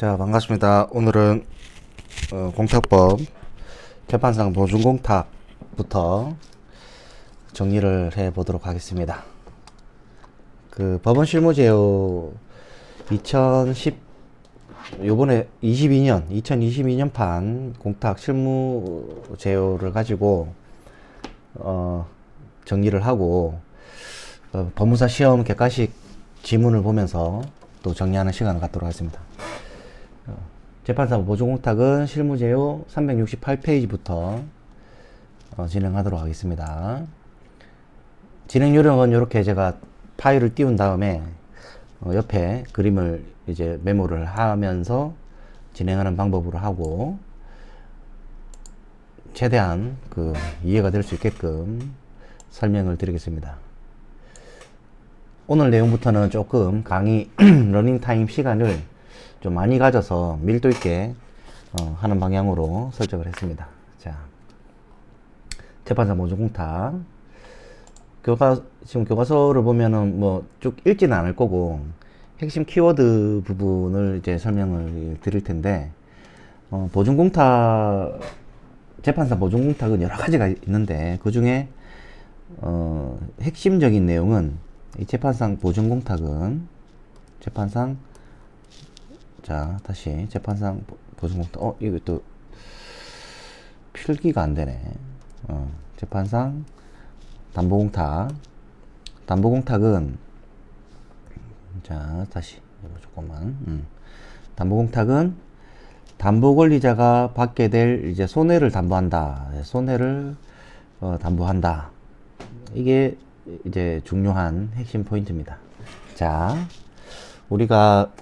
자, 반갑습니다. 오늘은 공탁법 재판상 보증공탁부터 정리를 해 보도록 하겠습니다. 그 법원 실무제요 2022년 2022년판 공탁 실무제요를 가지고 정리를 하고 법무사 시험 객관식 지문을 보면서 또 정리하는 시간을 갖도록 하겠습니다. 재판사 보증공탁은 실무제요 368페이지부터 진행하도록 하겠습니다. 진행 요령은 이렇게 제가 파일을 띄운 다음에 옆에 그림을 이제 메모를 하면서 진행하는 방법으로 하고 최대한 그 이해가 될 수 있게끔 설명을 드리겠습니다. 오늘 내용부터는 조금 강의 러닝타임 시간을 좀 많이 가져서 밀도 있게 하는 방향으로 설정을 했습니다. 자, 재판사 보증공탁 지금 교과서를 보면은 뭐 쭉 읽지는 않을 거고 핵심 키워드 부분을 이제 설명을 드릴 텐데 보증공탁 재판사 보증공탁은 여러 가지가 있는데 그 중에 핵심적인 내용은 이 재판상 보증공탁은 다시 재판상 보증공탁 이거 또 필기가 안 되네. 재판상 담보공탁은 다시 조금만 담보공탁은 담보권리자가 받게 될 이제 손해를 담보한다. 손해를 담보한다. 이게 이제 중요한 핵심 포인트입니다. 자, 우리가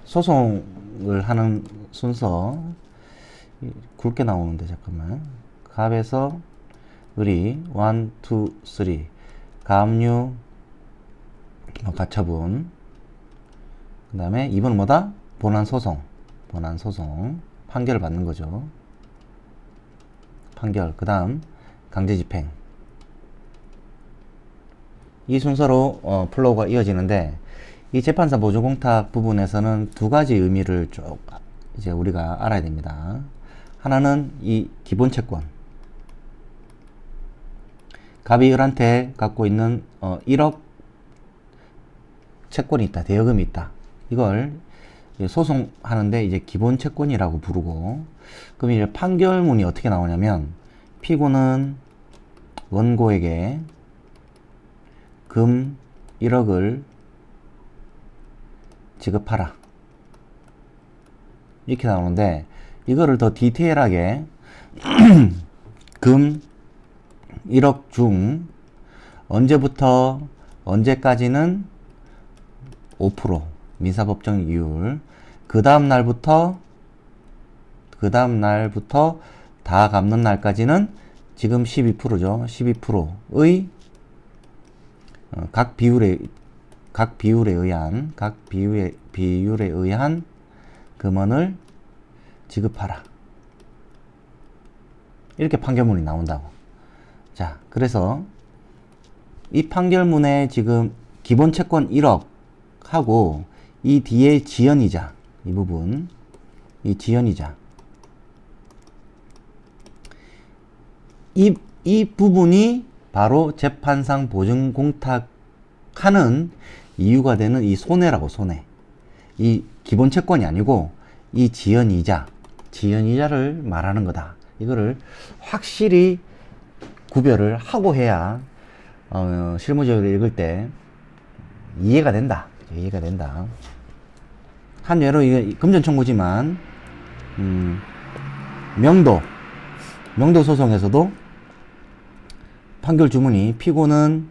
소송을 하는 순서 굵게 나오는데 잠깐만. 갑에서 의리 1, 2, 3 가압류 가처분 그 다음에 2번은 뭐다? 본안소송 판결을 받는 거죠. 판결 그 다음 강제집행 이 순서로 플로우가 이어지는데 이 재판사 보증공탁 부분에서는 두 가지 의미를 쭉 이제 우리가 알아야 됩니다. 하나는 이 기본채권. 갑이 을한테 갖고 있는 1억 채권이 있다. 대여금이 있다. 이걸 소송하는데 이제 기본채권이라고 부르고, 그럼 이제 판결문이 어떻게 나오냐면 피고는 원고에게 금 1억을 지급하라. 이렇게 나오는데 이거를 더 디테일하게 금 1억 중 언제부터 언제까지는 5% 민사법정 이율 그 다음 날부터 다 갚는 날까지는 지금 12%죠. 12%의 각 비율에 의한 금원을 지급하라. 이렇게 판결문이 나온다고. 자, 그래서 이 판결문에 지금 기본 채권 1억 하고 이 뒤에 지연이자 이 부분, 이 지연이자 이 부분이 바로 재판상 보증공탁하는 이유가 되는 이 손해라고. 손해. 이 기본 채권이 아니고 이 지연이자를 말하는 거다. 이거를 확실히 구별을 하고 해야 실무제요를 읽을 때 이해가 된다. 한 예로 이게 금전청구지만 명도 소송에서도 판결 주문이 피고는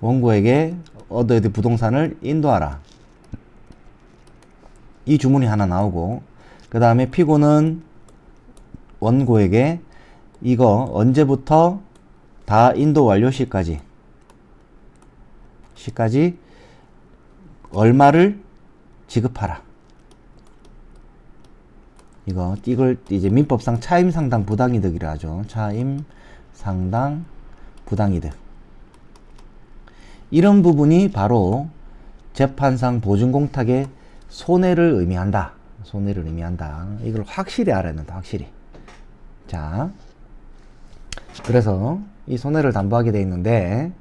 원고에게 얻어야 될 부동산을 인도하라. 이 주문이 하나 나오고, 그 다음에 피고는 원고에게 이거 언제부터 다 인도 완료 시까지 얼마를 지급하라. 이걸 이제 민법상 차임상당 부당이득이라 하죠. 차임상당 부당이득. 이런 부분이 바로 재판상 보증공탁의 손해를 의미한다. 손해를 의미한다. 이걸 확실히 알아야 된다. 확실히. 자, 그래서 이 손해를 담보하게 돼 있는데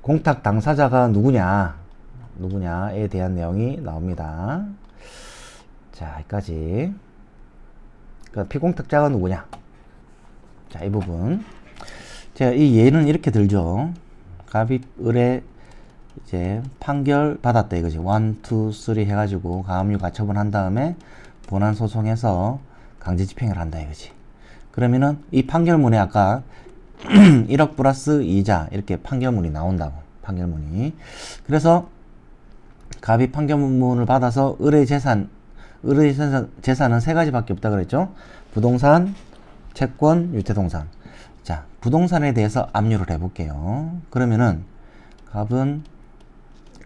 공탁 당사자가 누구냐에 대한 내용이 나옵니다. 자, 여기까지. 그러니까 피공탁자가 누구냐. 자, 이 부분. 제가 이 예는 이렇게 들죠. 갑입, 을에 이제 판결 받았다 이거지. 1, 2, 3 해가지고 가압류 가처분 한 다음에 본안 소송해서 강제 집행을 한다 이거지. 그러면은 이 판결문에 아까 1억 플러스 이자 이렇게 판결문이 나온다고. 판결문이. 그래서 갑입 판결문을 받아서 을의 재산은 세 가지밖에 없다 그랬죠. 부동산, 채권, 유태동산. 자, 부동산에 대해서 압류를 해볼게요. 그러면은 갑은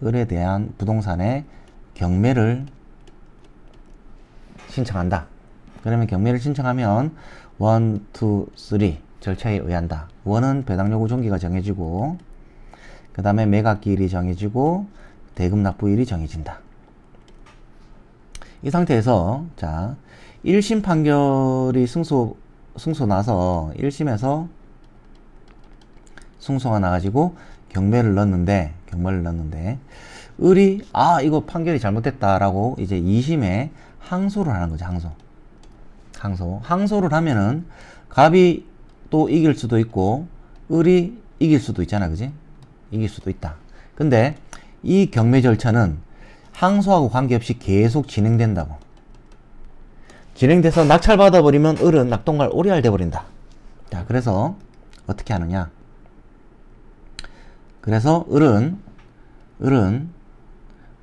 을에 대한 부동산의 경매를 신청한다. 그러면 경매를 신청하면 1, 2, 3 절차에 의한다. 1은 배당요구 종기가 정해지고 그 다음에 매각기일이 정해지고 대금 납부일이 정해진다. 이 상태에서 자 1심 판결이 승소 나서 1심에서 승소가 나가지고 경매를 넣었는데 을이 이거 판결이 잘못됐다라고 이제 2심에 항소를 하는 거죠. 항소를 하면은 갑이 또 이길 수도 있고 을이 이길 수도 있잖아. 그지? 이길 수도 있다. 근데 이 경매 절차는 항소하고 관계없이 계속 진행된다고. 진행돼서 낙찰받아 버리면 을은 낙동갈 오리알 돼 버린다. 자, 그래서 어떻게 하느냐? 그래서 을은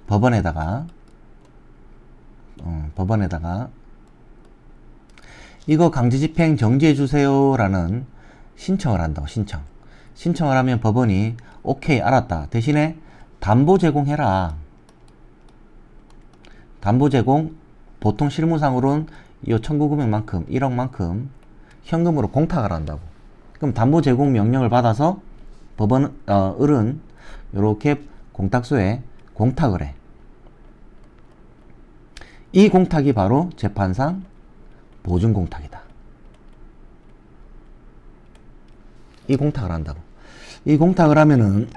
법원에다가 이거 강제집행 정지해 주세요라는 신청을 한다고. 신청을 하면 법원이 오케이 알았다. 대신에 담보 제공해라. 담보 제공 보통 실무상으로는 이 청구 금액만큼 1억만큼 현금으로 공탁을 한다고. 그럼 담보 제공 명령을 받아서 을은 이렇게 공탁소에 공탁을 해. 이 공탁이 바로 재판상 보증 공탁이다. 이 공탁을 한다고. 이 공탁을 하면은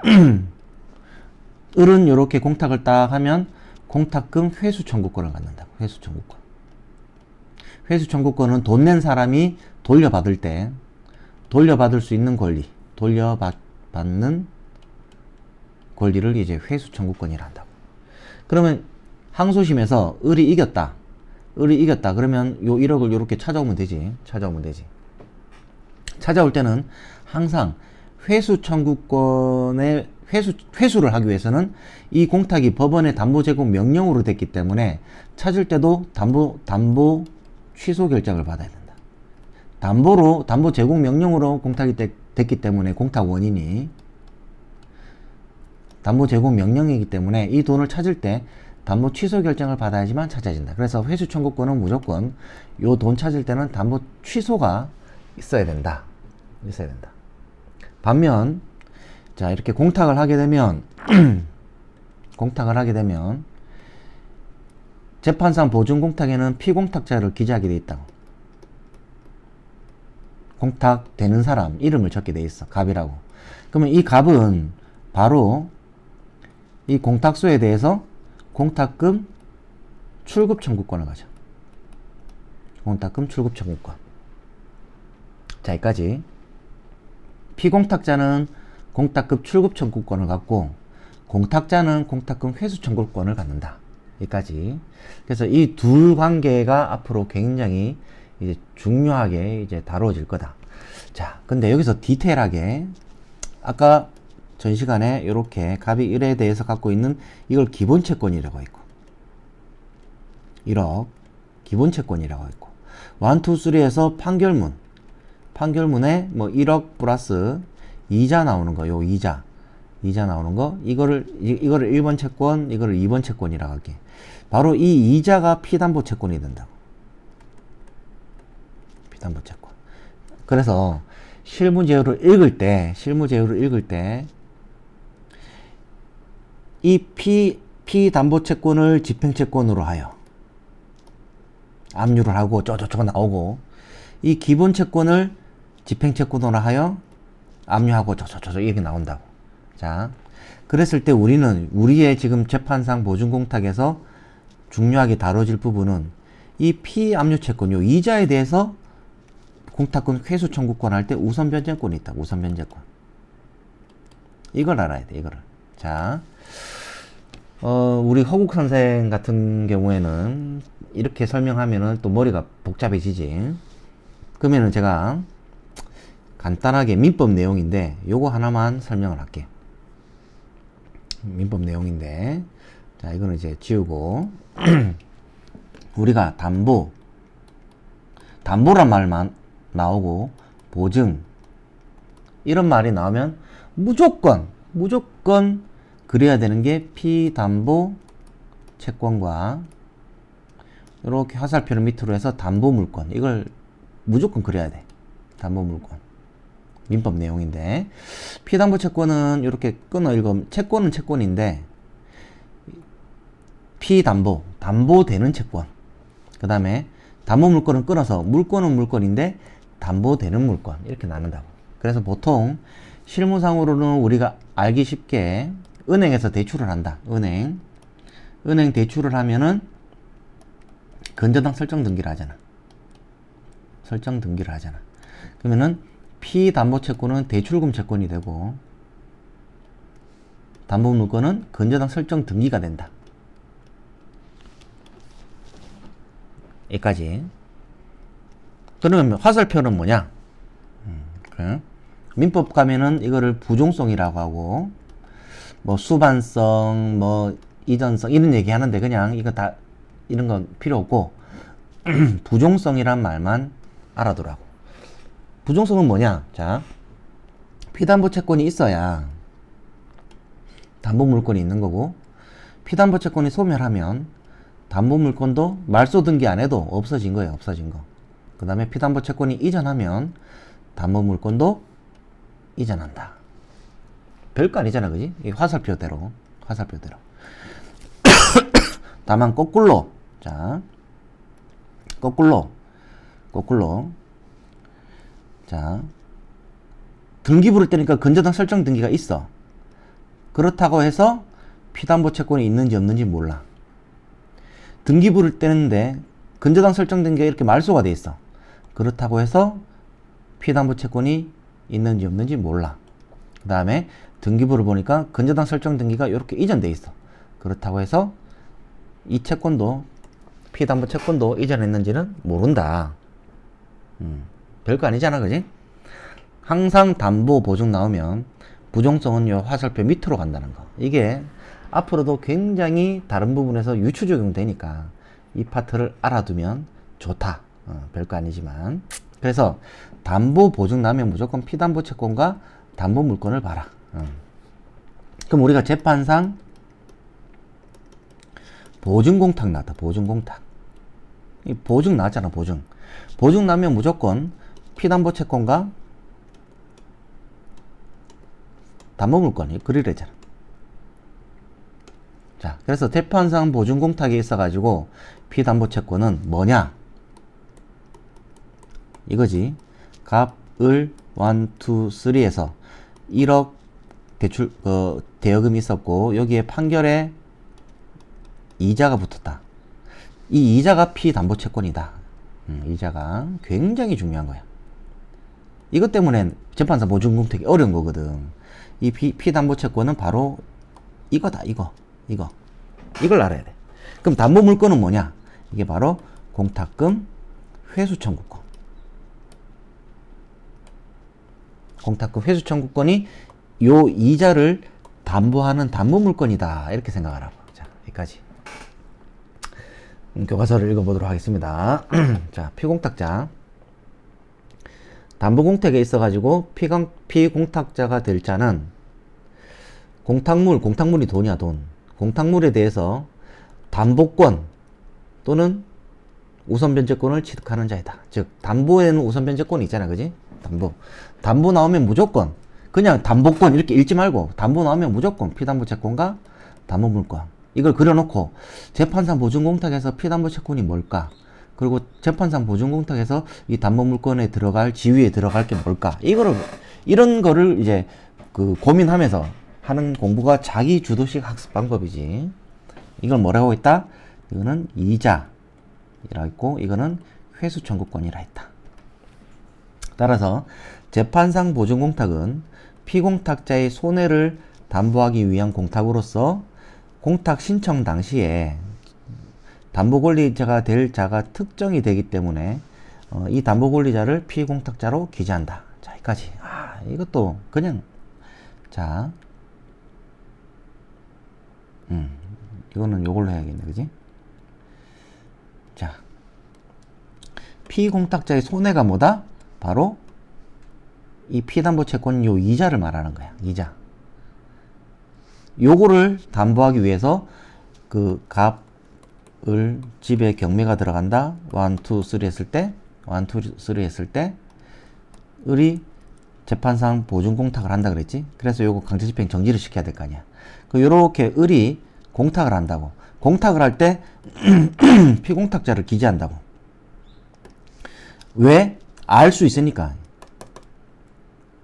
을은 이렇게 공탁을 딱 하면 공탁금 회수 청구권을 갖는다고. 회수 청구권은 돈 낸 사람이 돌려받을 때 돌려받을 수 있는 권리, 돌려받는 권리를 이제 회수 청구권이라 한다고. 그러면 항소심에서 을이 이겼다. 그러면 요 1억을 요렇게 찾아오면 되지. 찾아올 때는 항상 회수 청구권의 회수를 하기 위해서는 이 공탁이 법원의 담보 제공 명령으로 됐기 때문에 찾을 때도 담보 취소 결정을 받아야 된다. 담보 제공 명령으로 공탁이 됐기 때문에 공탁 원인이 담보 제공 명령이기 때문에 이 돈을 찾을 때 담보 취소 결정을 받아야지만 찾아진다. 그래서 회수 청구권은 무조건 요 돈 찾을 때는 담보 취소가 있어야 된다. 반면 자 이렇게 공탁을 하게 되면 재판상 보증 공탁에는 피공탁자를 기재하게 돼 있다고. 공탁되는 사람 이름을 적게 돼 있어. 갑이라고. 그러면 이 갑은 바로 이 공탁소에 대해서 공탁금 출급 청구권을 가져. 공탁금 출급 청구권. 자, 여기까지. 피공탁자는 공탁금 출급 청구권을 갖고 공탁자는 공탁금 회수 청구권을 갖는다. 여기까지. 그래서 이 둘 관계가 앞으로 굉장히 이제 중요하게 이제 다뤄질 거다. 자, 근데 여기서 디테일하게 아까 전 시간에 이렇게 갑이 1에 대해서 갖고 있는 이걸 기본채권이라고 했고 1억 기본채권이라고 했고 1, 2, 3에서 판결문에 뭐 1억 플러스 이자 나오는 거, 요 이자 나오는 거 이거를 1번 채권, 이거를 2번 채권이라고 할게. 바로 이 이자가 피담보 채권이 된다고. 피담보 채권. 그래서 실무제휴를 읽을 때 이 피담보채권을 집행채권으로 하여 압류를 하고 쪼쪼쪼 나오고, 이 기본채권을 집행채권으로 하여 압류하고 쪼쪼쪼 이렇게 나온다고. 자, 그랬을 때 우리의 지금 재판상 보증공탁에서 중요하게 다뤄질 부분은 이 피압류채권, 요 이자에 대해서 공탁권 회수 청구권 할 때 우선 변제권이 있다. 우선 변제권. 이걸 알아야 돼. 이거를. 자, 우리 허국 선생 같은 경우에는 이렇게 설명하면은 또 머리가 복잡해지지. 그러면은 제가 간단하게 민법 내용인데 요거 하나만 설명을 할게. 민법 내용인데, 자, 이거는 이제 지우고 우리가 담보란 말만 나오고 보증 이런 말이 나오면 무조건 그래야 되는 게 피담보 채권과 이렇게 화살표를 밑으로 해서 담보물권, 이걸 무조건 그려야 돼. 담보물권. 민법 내용인데, 피담보 채권은 이렇게 끊어 읽으면 채권은 채권인데 담보되는 채권, 그 다음에 담보물권은 끊어서 물권은 물권인데 담보되는 물권, 이렇게 나눈다고. 그래서 보통 실무상으로는 우리가 알기 쉽게 은행에서 대출을 한다. 은행 대출을 하면은 근저당 설정 등기를 하잖아. 그러면은 피담보채권은 대출금 채권이 되고 담보물권은 근저당 설정 등기가 된다. 여기까지. 그러면 화살표는 뭐냐? 민법 가면은 이거를 부종성이라고 하고, 뭐 수반성, 뭐 이전성 이런 얘기 하는데 그냥 이거 다 이런 건 필요 없고 부종성이란 말만 알아두라고. 부종성은 뭐냐? 자, 피담보채권이 있어야 담보물권이 있는 거고, 피담보채권이 소멸하면 담보물권도 말소 등기 안 해도 없어진 거예요. 없어진 거. 그 다음에 피담보채권이 이전하면 담보물권도 이전한다. 별거 아니잖아, 그지? 이 화살표대로. 다만 거꾸로. 자, 거꾸로. 자, 등기 부를 때니까 근저당 설정 등기가 있어. 그렇다고 해서 피담보채권이 있는지 없는지 몰라. 등기 부를 때는데 근저당 설정 등기가 이렇게 말소가 돼 있어. 그렇다고 해서 피담보채권이 있는지 없는지 몰라. 그 다음에 등기부를 보니까 근저당 설정 등기가 이렇게 이전돼 있어. 그렇다고 해서 이 채권도, 피담보채권도 이전했는지는 모른다. 별거 아니잖아, 그지? 항상 담보 보증 나오면 부종성은 요 화살표 밑으로 간다는 거. 이게 앞으로도 굉장히 다른 부분에서 유추 적용되니까 이 파트를 알아두면 좋다. 별거 아니지만. 그래서 담보 보증 나면 무조건 피담보 채권과 담보 물권을 봐라. 그럼 우리가 재판상 보증 공탁 나왔다. 보증 공탁. 이 보증 나왔잖아. 보증 나면 무조건 피담보 채권과 담보 물권이 그리래잖아. 자, 그래서 재판상 보증 공탁이 있어가지고 피담보 채권은 뭐냐? 이거지. 갑, 을, 1, 2, 3에서 1억 대출, 대여금이 있었고, 여기에 판결에 이자가 붙었다. 이 이자가 피담보채권이다. 이자가 굉장히 중요한 거야. 이것 때문에 재판사 보증공탁이 어려운 거거든. 이 피담보채권은 바로 이거다. 이걸 알아야 돼. 그럼 담보물권은 뭐냐? 이게 바로 공탁금 회수 청구권. 공탁금 회수 청구권이 요 이자를 담보하는 담보물권이다. 이렇게 생각하라고. 자, 여기까지. 교과서를 읽어보도록 하겠습니다. 자, 피공탁자. 담보공탁에 있어가지고 피공탁자가 될 자는 공탁물이 돈이야, 돈. 공탁물에 대해서 담보권 또는 우선변제권을 취득하는 자이다. 즉, 담보에는 우선변제권이 있잖아, 그지? 담보 나오면 무조건, 그냥 담보권 이렇게 읽지 말고, 담보 나오면 무조건 피담보채권과 담보물권. 이걸 그려놓고 재판상 보증공탁에서 피담보채권이 뭘까? 그리고 재판상 보증공탁에서 이 담보물권에 들어갈 지위에 들어갈 게 뭘까? 이런 거를 이제 그 고민하면서 하는 공부가 자기 주도식 학습 방법이지. 이걸 뭐라고 했다? 이거는 이자이라 했고 이거는 회수 청구권이라 했다. 따라서 재판상 보증공탁은 피공탁자의 손해를 담보하기 위한 공탁으로서 공탁 신청 당시에 담보권리자가 될 자가 특정이 되기 때문에 이 담보권리자를 피공탁자로 기재한다. 자, 여기까지. 이것도 그냥 자, 이거는 요걸로 해야겠네, 그지? 자, 피공탁자의 손해가 뭐다? 바로 이 피담보채권 요 이자를 말하는 거야. 이자. 요거를 담보하기 위해서 그 값을 집에 경매가 들어간다. 1, 2, 3 했을 때, 1, 2, 3 했을 때, 을이 재판상 보증공탁을 한다 그랬지? 그래서 요거 강제집행 정지를 시켜야 될 거 아니야. 요렇게 을이 공탁을 한다고. 공탁을 할 때 피공탁자를 기재한다고. 왜? 알 수 있으니까.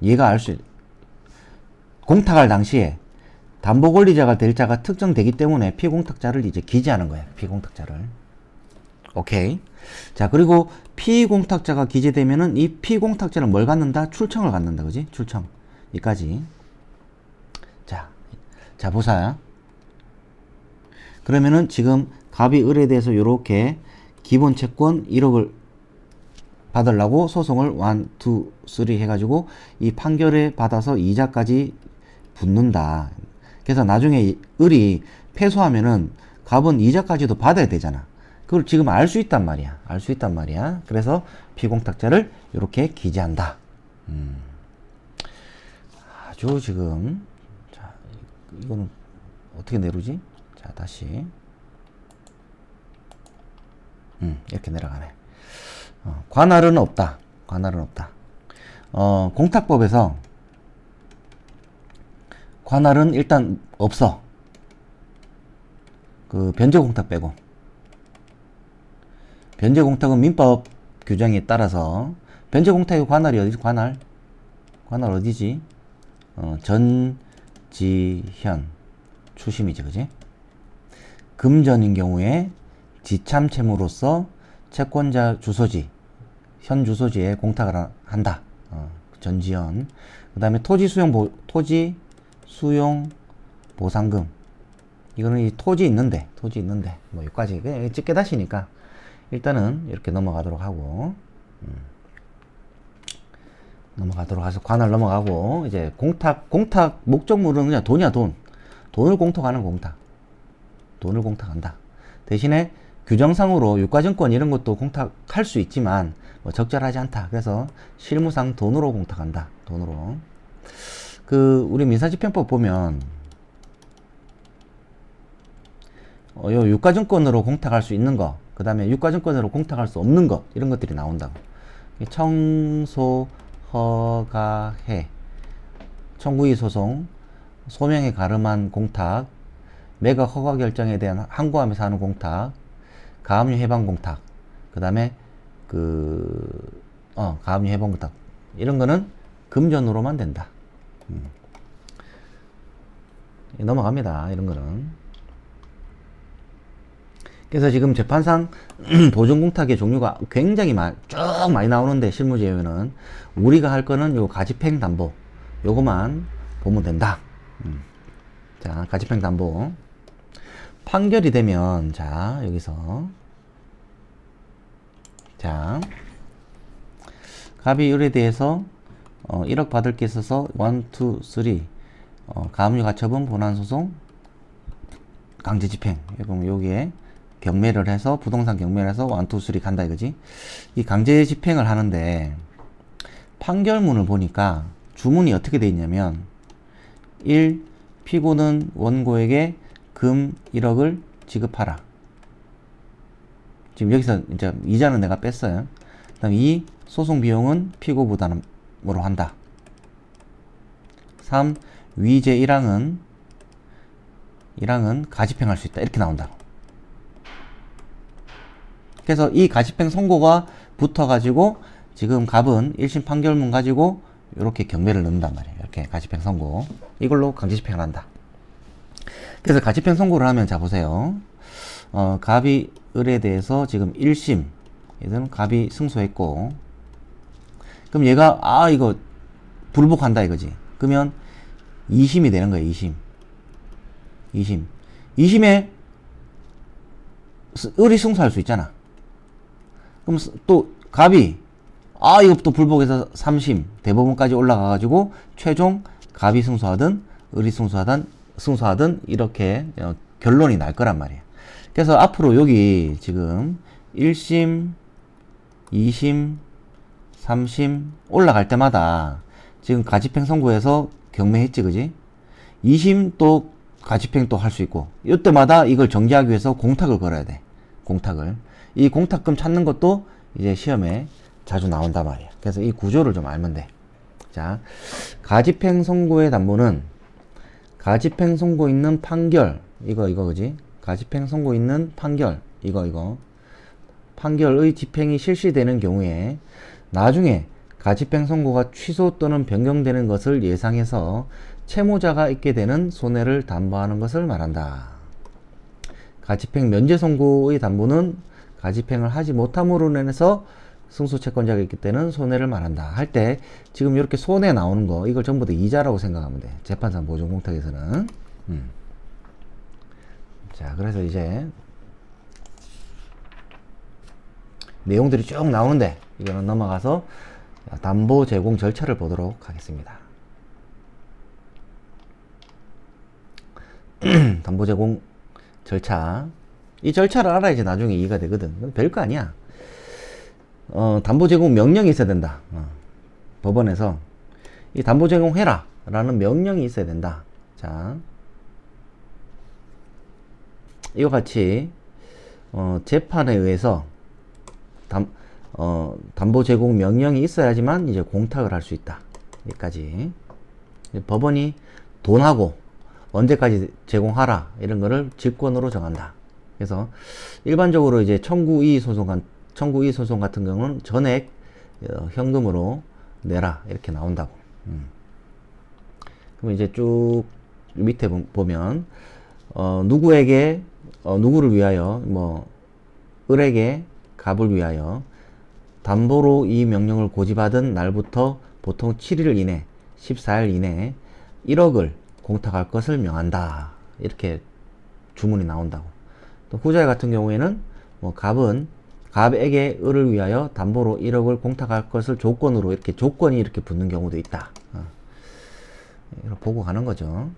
얘가 알 수 있. 공탁할 당시에 담보권리자가 될 자가 특정되기 때문에 피공탁자를 이제 기재하는 거야. 피공탁자를. 오케이. 자, 그리고 피공탁자가 기재되면은 이 피공탁자는 뭘 갖는다? 출청을 갖는다. 그지? 출청. 여기까지. 자, 보사. 그러면은 지금 갑이 을에 대해서 요렇게 기본 채권 1억을 받으려고 소송을 1, 2, 3 해가지고 이 판결에 받아서 이자까지 붙는다. 그래서 나중에 을이 패소하면은 갑은 이자까지도 받아야 되잖아. 그걸 지금 알 수 있단 말이야. 알 수 있단 말이야. 그래서 피공탁자를 이렇게 기재한다. 아주 지금 자, 이거는 어떻게 내루지? 자, 다시 이렇게 내려가네. 관할은 없다. 관할은 없다. 공탁법에서 관할은 일단 없어. 그 변제공탁 빼고. 변제공탁은 민법 규정에 따라서 변제공탁의 관할이 어디지? 관할 어디지? 전지현 추심이지, 그지? 금전인 경우에 지참채무로서 채권자 주소지, 현 주소지에 공탁을 한다. 전지현. 그 다음에 토지 수용 보상금. 이거는 이 토지 있는데, 뭐 여기까지 그냥 찍게 다시니까 일단은 이렇게 넘어가도록 하고, 넘어가도록 해서 관할 넘어가고, 이제 공탁 목적물은 그냥 돈이야, 돈. 돈을 공탁하는 공탁. 돈을 공탁한다. 대신에 규정상으로 유가증권 이런 것도 공탁할 수 있지만 뭐 적절하지 않다. 그래서 실무상 돈으로 공탁한다. 돈으로. 우리 민사집행법 보면 요 유가증권으로 공탁할 수 있는 거, 그 다음에 유가증권으로 공탁할 수 없는 거, 이런 것들이 나온다고. 청소, 허가해, 청구이의 소송, 소명에 가름한 공탁, 매각 허가 결정에 대한 항고하면서 하는 공탁, 가압류 해방 공탁, 그 다음에 가압류 해방 공탁, 이런 거는 금전으로만 된다. 넘어갑니다. 이런 거는. 그래서 지금 재판상 보증공탁의 종류가 굉장히 쭉 많이 나오는데, 실무제외는 우리가 할 거는 요 가집행 담보, 요거만 보면 된다. 자, 가집행 담보. 판결이 되면, 자, 여기서. 자, 갑이 을에 대해서 1억 받을 게 있어서 1, 2, 3 가압류 가처분 본안소송 강제집행. 여기에 경매를 해서 부동산 경매를 해서 1, 2, 3 간다 이거지. 이 강제집행을 하는데 판결문을 보니까 주문이 어떻게 돼 있냐면 1. 피고는 원고에게 금 1억을 지급하라. 지금 여기서 이제 이자는 내가 뺐어요. 그 다음 2. 소송 비용은 피고 부담으로 한다. 3. 위제 1항은 이랑은 가집행할 수 있다. 이렇게 나온다. 그래서 이 가집행 선고가 붙어가지고 지금 갑은 1심 판결문 가지고 이렇게 경매를 넣는단 말이에요. 이렇게 가집행 선고. 이걸로 강제집행을 한다. 그래서 가집행 선고를 하면 자 보세요. 갑이 을에 대해서 지금 1심 얘는 갑이 승소했고, 그럼 얘가 이거 불복한다 이거지. 그러면 2심이 되는 거예요. 2심에 을이 승소할 수 있잖아. 그럼 또 갑이 이거 또 불복해서 3심 대법원까지 올라가가지고 최종 갑이 승소하든 을이 승소하든 이렇게 결론이 날 거란 말이에요. 그래서 앞으로 여기 지금 1심, 2심, 3심 올라갈 때마다 지금 가집행 선고에서 경매했지, 그지? 2심 또 가집행 또 할 수 있고, 이때마다 이걸 정지하기 위해서 공탁을 걸어야 돼. 이 공탁금 찾는 것도 이제 시험에 자주 나온단 말이야. 그래서 이 구조를 좀 알면 돼. 자, 가집행 선고의 담보는 가집행 선고 있는 판결, 이거 그지? 가집행 선고 있는 판결, 이거. 판결의 집행이 실시되는 경우에 나중에 가집행 선고가 취소 또는 변경되는 것을 예상해서 채무자가 입게 되는 손해를 담보하는 것을 말한다. 가집행 면제 선고의 담보는 가집행을 하지 못함으로 인해서 승소 채권자가 있기 때문에 손해를 말한다. 할 때 지금 이렇게 손해 나오는 거 이걸 전부 다 이자라고 생각하면 돼. 재판상 보존공탁에서는. 자, 그래서 이제 내용들이 쭉 나오는데 이거는 넘어가서 담보 제공 절차를 보도록 하겠습니다. 담보 제공 절차. 이 절차를 알아야지 나중에 이해가 되거든. 별거 아니야. 담보 제공 명령이 있어야 된다. 법원에서 이 담보 제공해라 라는 명령이 있어야 된다. 자, 이와 같이 재판에 의해서 담보 제공 명령이 있어야지만 이제 공탁을 할 수 있다. 여기까지. 법원이 돈하고 언제까지 제공하라 이런 거를 직권으로 정한다. 그래서 일반적으로 이제 청구 이의 소송 같은 경우는 전액 현금으로 내라 이렇게 나온다고. 그럼 이제 쭉 밑에 보면 누구에게 누구를 위하여 을에게 갑을 위하여 담보로 이 명령을 고지받은 날부터 보통 7일 이내 14일 이내에 1억을 공탁할 것을 명한다. 이렇게 주문이 나온다고. 또 후자 같은 경우에는 갑에게 을을 위하여 담보로 1억을 공탁할 것을 조건으로 조건이 이렇게 붙는 경우도 있다. 이렇게 보고 가는 거죠.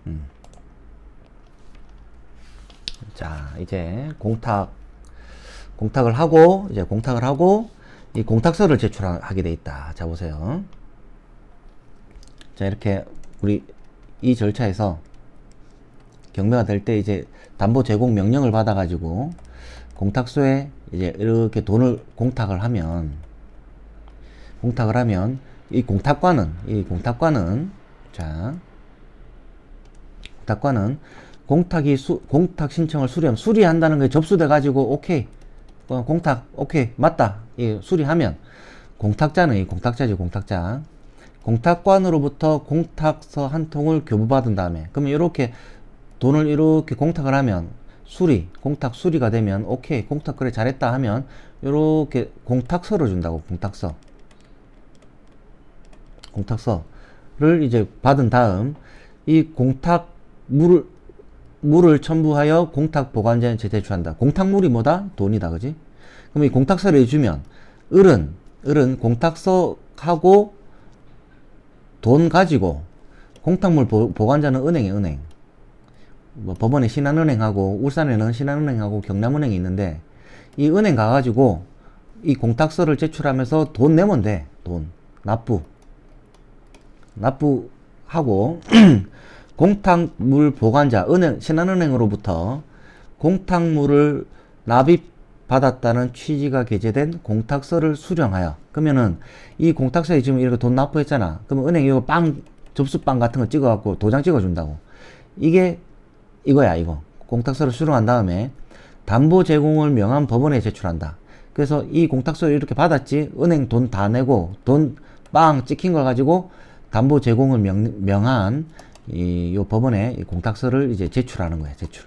자, 이제 공탁을 하고 이 공탁서를 제출하게 돼 있다. 자, 보세요. 자, 이렇게 우리 이 절차에서 경매가 될 때 이제 담보 제공 명령을 받아가지고 공탁소에 이제 이렇게 돈을 공탁을 하면 이 공탁관은 공탁 신청을 수리한다는 게 접수돼 가지고 오케이 맞다 수리하면 공탁관으로부터 공탁서 한 통을 교부받은 다음에 그러면 이렇게 돈을 이렇게 공탁을 하면 공탁 수리가 되면 오케이 공탁 그래 잘했다 하면 이렇게 공탁서를 준다고. 공탁서를 이제 받은 다음 이 물을 첨부하여 공탁 보관자한테 제출한다. 공탁물이 뭐다? 돈이다. 그지? 그럼 이 공탁서를 해주면 을은 공탁서하고 돈 가지고 공탁물 보관자는 은행. 법원에 신한은행하고 울산에는 신한은행하고 경남은행이 있는데 이 은행 가가지고 이 공탁서를 제출하면서 돈 내면 돼. 돈 납부하고 공탁물 보관자 신한은행으로부터 공탁물을 납입받았다는 취지가 게재된 공탁서를 수령하여 그러면은 이 공탁서에 지금 이렇게 돈 납부했잖아. 그러면 은행이 이거 접수빵 같은 거 찍어갖고 도장 찍어준다고. 이게 이거야. 이거 공탁서를 수령한 다음에 담보 제공을 명한 법원에 제출한다. 그래서 이 공탁서를 이렇게 받았지, 은행 돈 다 내고 돈 빵 찍힌 걸 가지고 담보 제공을 명한 요 법원에 이 공탁서를 이제 제출하는 거예요. 제출.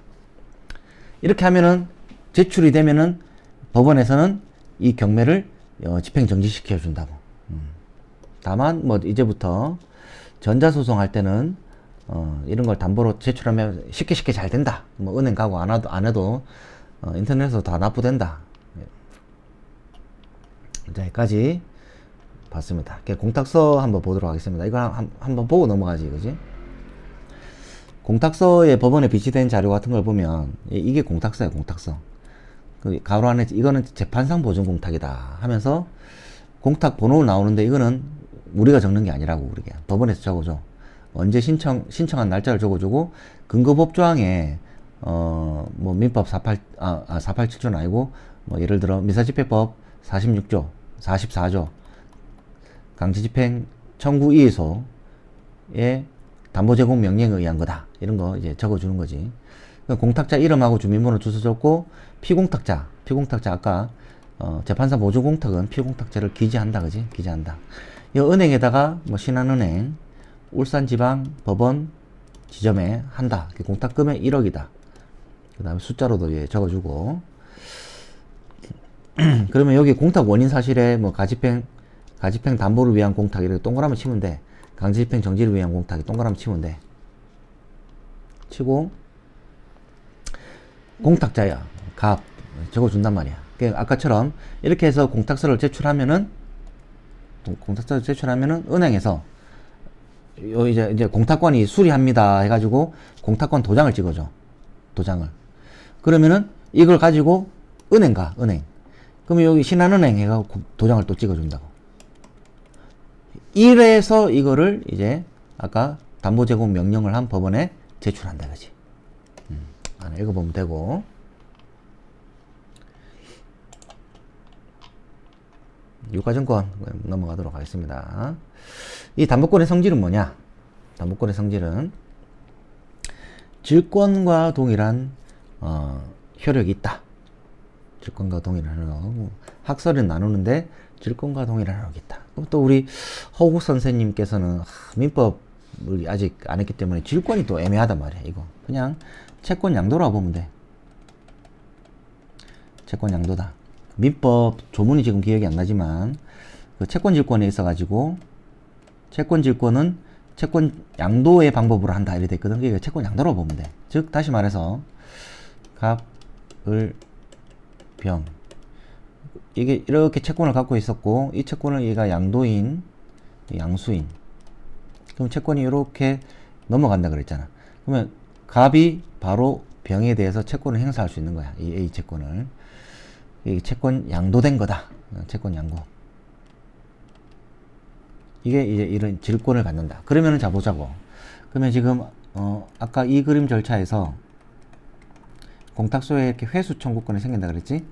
이렇게 하면은 제출이 되면은 법원에서는 이 경매를 집행 정지시켜 준다고. 다만 뭐 이제부터 전자소송 할 때는 이런 걸 담보로 제출하면 쉽게 잘 된다. 뭐 은행 가고 안 해도 인터넷에서 다 납부된다. 자, 여기까지 봤습니다. 공탁서 한번 보도록 하겠습니다. 이거 한번 보고 넘어가지, 그지? 공탁서에 법원에 비치된 자료 같은 걸 보면 이게 공탁서야, 공탁서. 그 가로 안에 이거는 재판상 보증 공탁이다 하면서 공탁 번호 나오는데 이거는 우리가 적는 게 아니라고, 우리가 법원에서 적어줘. 언제 신청한 날짜를 적어주고, 근거법조항에 뭐 민법 487조는 아니고, 뭐 예를 들어 민사집행법 46조 44조 강제집행 청구 이의소의 담보 제공 명령에 의한 거다, 이런 거 이제 적어주는 거지. 공탁자 이름하고 주민번호 주소 적고, 피공탁자 아까 재판사 보증 공탁은 피공탁자를 기재한다, 그지? 기재한다. 이 은행에다가 뭐 신한은행, 울산지방법원 지점에 한다. 공탁금액 1억이다. 그 다음에 숫자로도 예, 적어주고. 그러면 여기 공탁 원인 사실에 뭐 가집행 담보를 위한 공탁 이렇게 동그라미 치면 돼. 강제집행 정지를 위한 공탁이 동그라미 치면 돼. 치고 공탁자야 갑 적어준단 말이야. 아까처럼 이렇게 해서 공탁서를 제출하면은 은행에서 이제 공탁권이 수리합니다 해가지고 공탁권 도장을 찍어줘. 도장을. 그러면은 이걸 가지고 은행 가. 그러면 여기 신한은행 해가지고 도장을 또 찍어준다고. 이래서 이거를 이제 아까 담보 제공 명령을 한 법원에 제출한다, 그지? 하나 읽어보면 되고. 유가증권 넘어가도록 하겠습니다. 이 담보권의 성질은 뭐냐? 담보권의 성질은 질권과 동일한 효력이 있다. 질권과 동일한 효력. 학설은 나누는데 질권과 동일한 효력이 있다. 그럼 또 우리 허국 선생님께서는 민법을 아직 안 했기 때문에 질권이 또 애매하단 말이야. 이거 그냥 채권 양도라고 보면 돼. 채권 양도다. 민법 조문이 지금 기억이 안 나지만 그 채권 질권에 있어가지고 채권 질권은 채권 양도의 방법으로 한다 이렇게 됐거든. 그게 채권 양도라고 보면 돼. 즉 다시 말해서 갑, 을, 병 이게 이렇게 채권을 갖고 있었고 이 채권을 얘가 양도인, 양수인. 그럼 채권이 이렇게 넘어간다 그랬잖아. 그러면 갑이 바로 병에 대해서 채권을 행사할 수 있는 거야. 이 A 채권을. 이 채권 양도된 거다. 채권 양도. 이게 이제 이런 질권을 갖는다. 그러면은 자 보자고. 그러면 지금 아까 이 그림 절차에서 공탁소에 이렇게 회수 청구권이 생긴다 그랬지?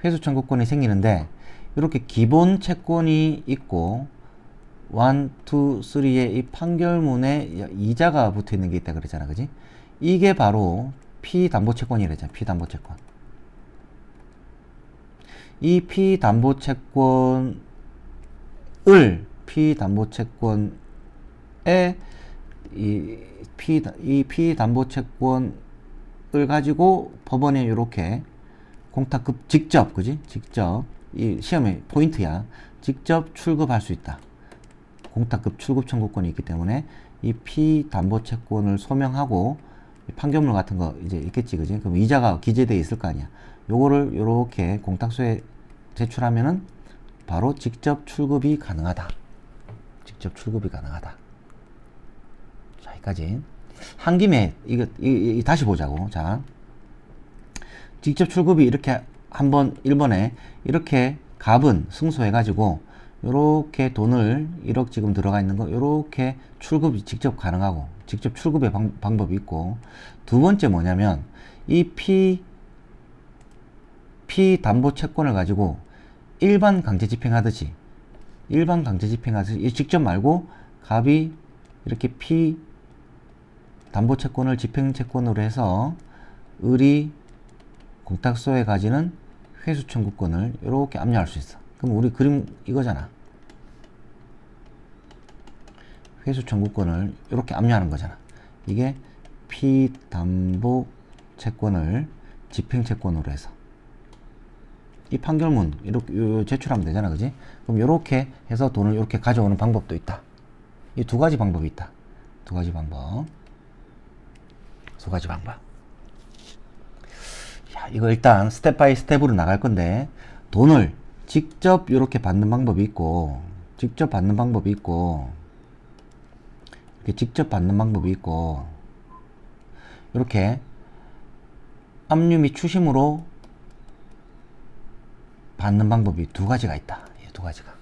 회수 청구권이 생기는데 이렇게 기본 채권이 있고 1, 2, 3의 이 판결문에 이자가 붙어 있는 게 있다 그랬잖아. 그지? 이게 바로 피담보채권이랬잖아. 피담보채권. 이 피담보채권에 이 피담보채권을 가지고 법원에 이렇게 공탁급 직접, 그지? 직접 이 시험의 포인트야. 직접 출급할 수 있다. 공탁급 출급 청구권이 있기 때문에 이 피담보채권을 소명하고 판결문 같은 거 이제 있겠지, 그지? 그럼 이자가 기재되어 있을 거 아니야. 요거를 요렇게 공탁소에 제출하면은 바로 직접 출급이 가능하다. 직접 출급이 가능하다. 자, 여기까지. 한 김에 이거 다시 보자고. 자, 직접 출급이 이렇게 한번 1번에 이렇게 갑은 승소해가지고 요렇게 돈을 1억 지금 들어가 있는 거 요렇게 출급이 직접 가능하고 직접 출급의 방법이 있고, 두 번째 뭐냐면 이 피담보 채권을 가지고 일반 강제 집행하듯이 직접 말고 갑이 이렇게 피담보 채권을 집행 채권으로 해서 을이 공탁소에 가지는 회수 청구권을 이렇게 압류할 수 있어. 그럼 우리 그림 이거잖아. 회수 청구권을 이렇게 압류하는 거잖아. 이게 피담보 채권을 집행채권으로 해서 이 판결문 이렇게 제출하면 되잖아, 그지? 그럼 이렇게 해서 돈을 이렇게 가져오는 방법도 있다. 이 두 가지 방법이 있다. 두 가지 방법. 야, 이거 일단 스텝 바이 스텝으로 나갈 건데, 돈을 직접 이렇게 받는 방법이 있고, 이렇게 직접 받는 방법이 있고, 이렇게 압류 및 추심으로 받는 방법이 두 가지가 있다. 이 두 가지가.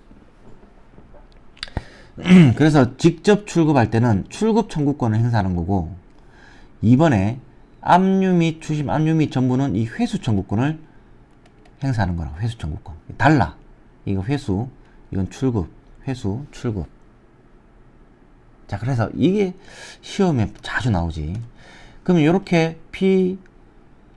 그래서 직접 출급할 때는 출급 청구권을 행사하는 거고, 이번에 압류 및 추심, 압류 및 전부는 이 회수 청구권을 행사하는 거라고. 회수 청구권. 달라. 이거 회수, 이건 출급, 회수, 출급. 자, 그래서 이게 시험에 자주 나오지. 그러면 이렇게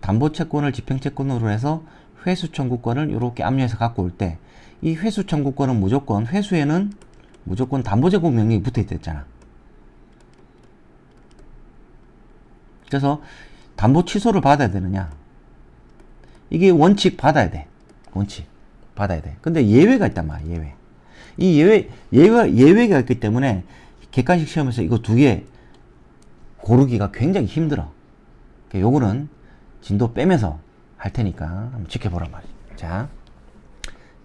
피담보채권을 집행채권으로 해서 회수 청구권을 이렇게 압류해서 갖고 올 때, 이 회수 청구권은 무조건, 회수에는 무조건 담보제공 명령이 붙어 있댔잖아. 그래서 담보 취소를 받아야 되느냐? 이게 원칙 받아야 돼. 원칙 받아야 돼. 근데 예외가 있단 말이야. 예외. 이 예외가 있기 때문에 객관식 시험에서 이거 두 개 고르기가 굉장히 힘들어. 그러니까 요거는 진도 빼면서 할 테니까 한번 지켜보란 말이야. 자,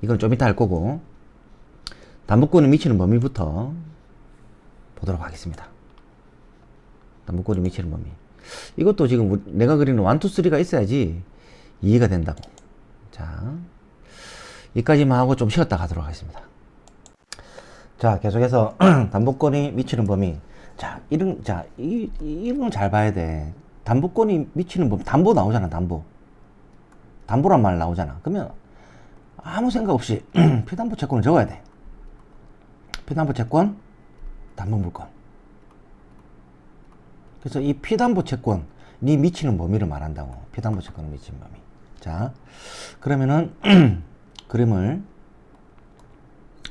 이건 좀 이따 할 거고, 담보권에 미치는 범위부터 보도록 하겠습니다. 담보권에 미치는 범위. 이것도 지금 내가 그리는 1, 2, 3가 있어야지 이해가 된다고. 자, 여기까지만 하고 좀 쉬었다 가도록 하겠습니다. 자, 계속해서 담보권이 미치는 범위. 자, 이런 잘 봐야 돼. 담보권이 미치는 범위. 담보 나오잖아, 담보. 담보란 말 나오잖아. 그러면 아무 생각 없이 피담보 채권을 적어야 돼. 피담보 채권, 담보물권. 그래서 이 피담보 채권이 미치는 범위를 말한다고. 피담보 채권이 미치는 범위. 자, 그러면은 그림을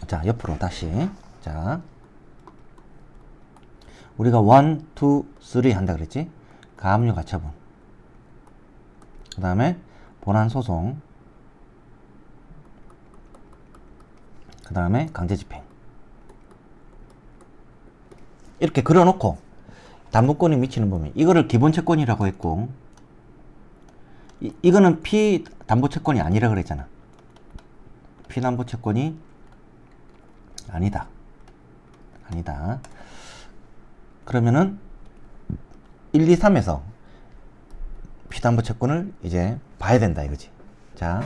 자, 옆으로 다시. 자, 우리가 1, 2, 3 한다 그랬지? 가압류 가처분. 그 다음에 본안 소송. 그 다음에 강제 집행. 이렇게 그려놓고 담보권이 미치는 범위. 이거를 기본 채권이라고 했고, 이거는 피담보 채권이 아니라 그랬잖아. 피담보 채권이 아니다. 그러면은 1, 2, 3에서 피담보 채권을 이제 봐야 된다 이거지. 자,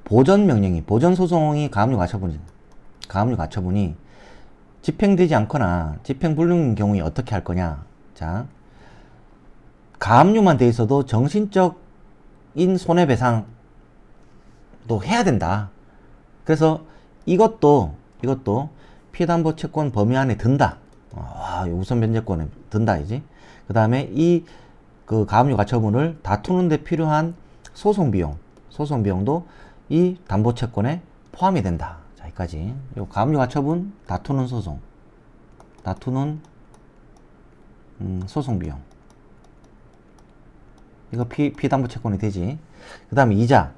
보전 명령이, 보전 소송이 가압류 가처분이 집행되지 않거나 집행 불능인 경우에 어떻게 할 거냐. 자, 가압류만 돼 있어도 정신적인 손해배상도 해야 된다. 그래서 이것도 피담보 채권 범위 안에 든다. 우선 변제권에 든다 이지. 그 다음에 그 가압류 가처분을 다투는 데 필요한 소송 비용도 이 담보 채권에 포함이 된다. 자, 여기까지. 요 가압류 가처분, 다투는 소송 비용. 이거 피담보 채권이 되지. 그 다음에 이자.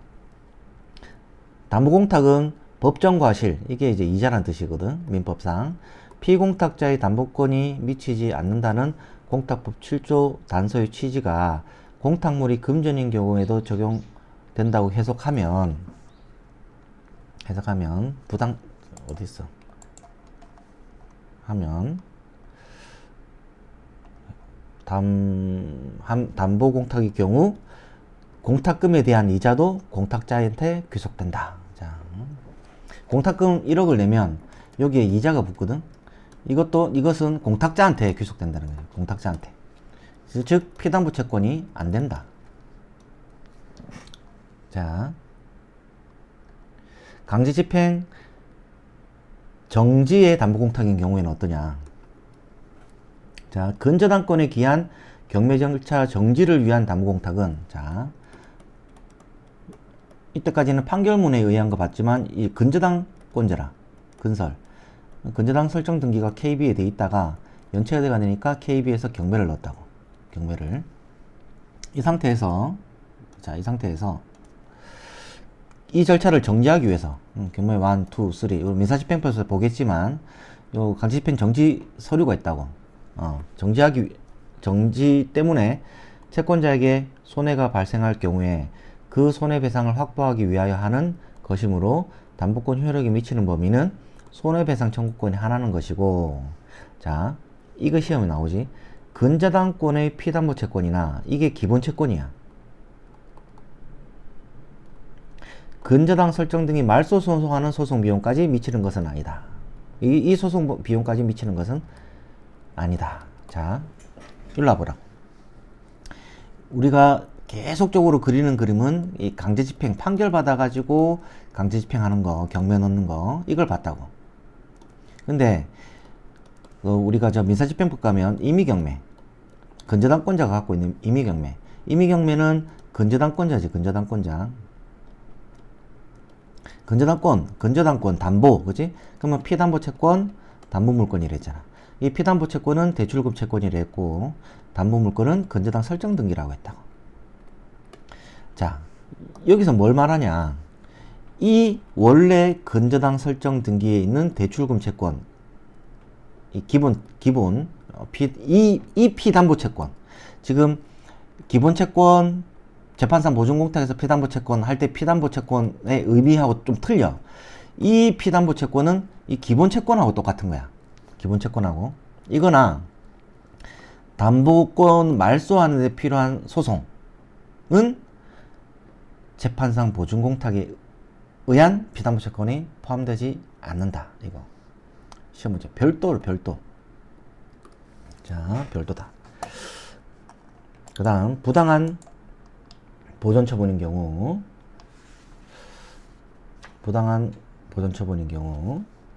담보공탁은 법정과실, 이게 이제 이자란 뜻이거든. 민법상. 피공탁자의 담보권이 미치지 않는다는 공탁법 7조 단서의 취지가 공탁물이 금전인 경우에도 적용된다고 해석하면 담보 공탁의 경우 공탁금에 대한 이자도 공탁자한테 귀속된다. 자, 공탁금 1억을 내면 여기에 이자가 붙거든. 이것은 공탁자한테 귀속된다는 거예요. 공탁자한테. 즉 피담보 채권이 안 된다. 자, 강제 집행 정지의 담보 공탁인 경우에는 어떠냐. 자, 근저당권에 기한 경매 절차 정지를 위한 담보공탁은, 자, 이때까지는 판결문에 의한 거 봤지만 이 근저당권자라 근저당 설정 등기가 KB에 돼 있다가 연체가 되니까 KB에서 경매를 넣었다고. 경매를 이 상태에서 이 절차를 정지하기 위해서 경매 1, 2, 3 민사집행법에서 보겠지만 요 강제집행 정지 서류가 있다고. 정지 때문에 채권자에게 손해가 발생할 경우에 그 손해배상을 확보하기 위하여 하는 것이므로 담보권 효력이 미치는 범위는 손해배상 청구권이 하나는 것이고, 자, 이거 시험에 나오지. 근저당권의 피담보 채권이나 이게 기본 채권이야. 근저당 설정 등이 말소 소송하는 소송 비용까지 미치는 것은 아니다. 이 소송 비용까지 미치는 것은 아니다. 자, 일로 와보라. 우리가 계속적으로 그리는 그림은 이 강제집행 판결 받아가지고 강제집행하는 거, 경매 넣는 거, 이걸 봤다고. 근데 우리가 저 민사집행법 가면 임의경매, 근저당권자가 갖고 있는 임의경매는 근저당권자지. 근저당권, 담보, 그지? 그러면 피담보 채권, 담보 물건이라 했잖아. 이 피담보 채권은 대출금 채권이라 했고, 담보 물건은 근저당 설정 등기라고 했다고. 자, 여기서 뭘 말하냐? 이 원래 근저당 설정 등기에 있는 대출금 채권, 이 이 피담보 채권, 지금 기본 채권 재판상 보증공탁에서 피담보 채권 할 때 피담보 채권의 의미하고 좀 틀려. 이 피담보 채권은 이 기본 채권하고 똑같은 거야. 기본 채권하고. 이거나 담보권 말소하는 데 필요한 소송은 재판상 보증공탁에 의한 피담보 채권이 포함되지 않는다. 이거 시험 문제. 별도. 자, 별도다. 그 다음 부당한 보전 처분인 경우,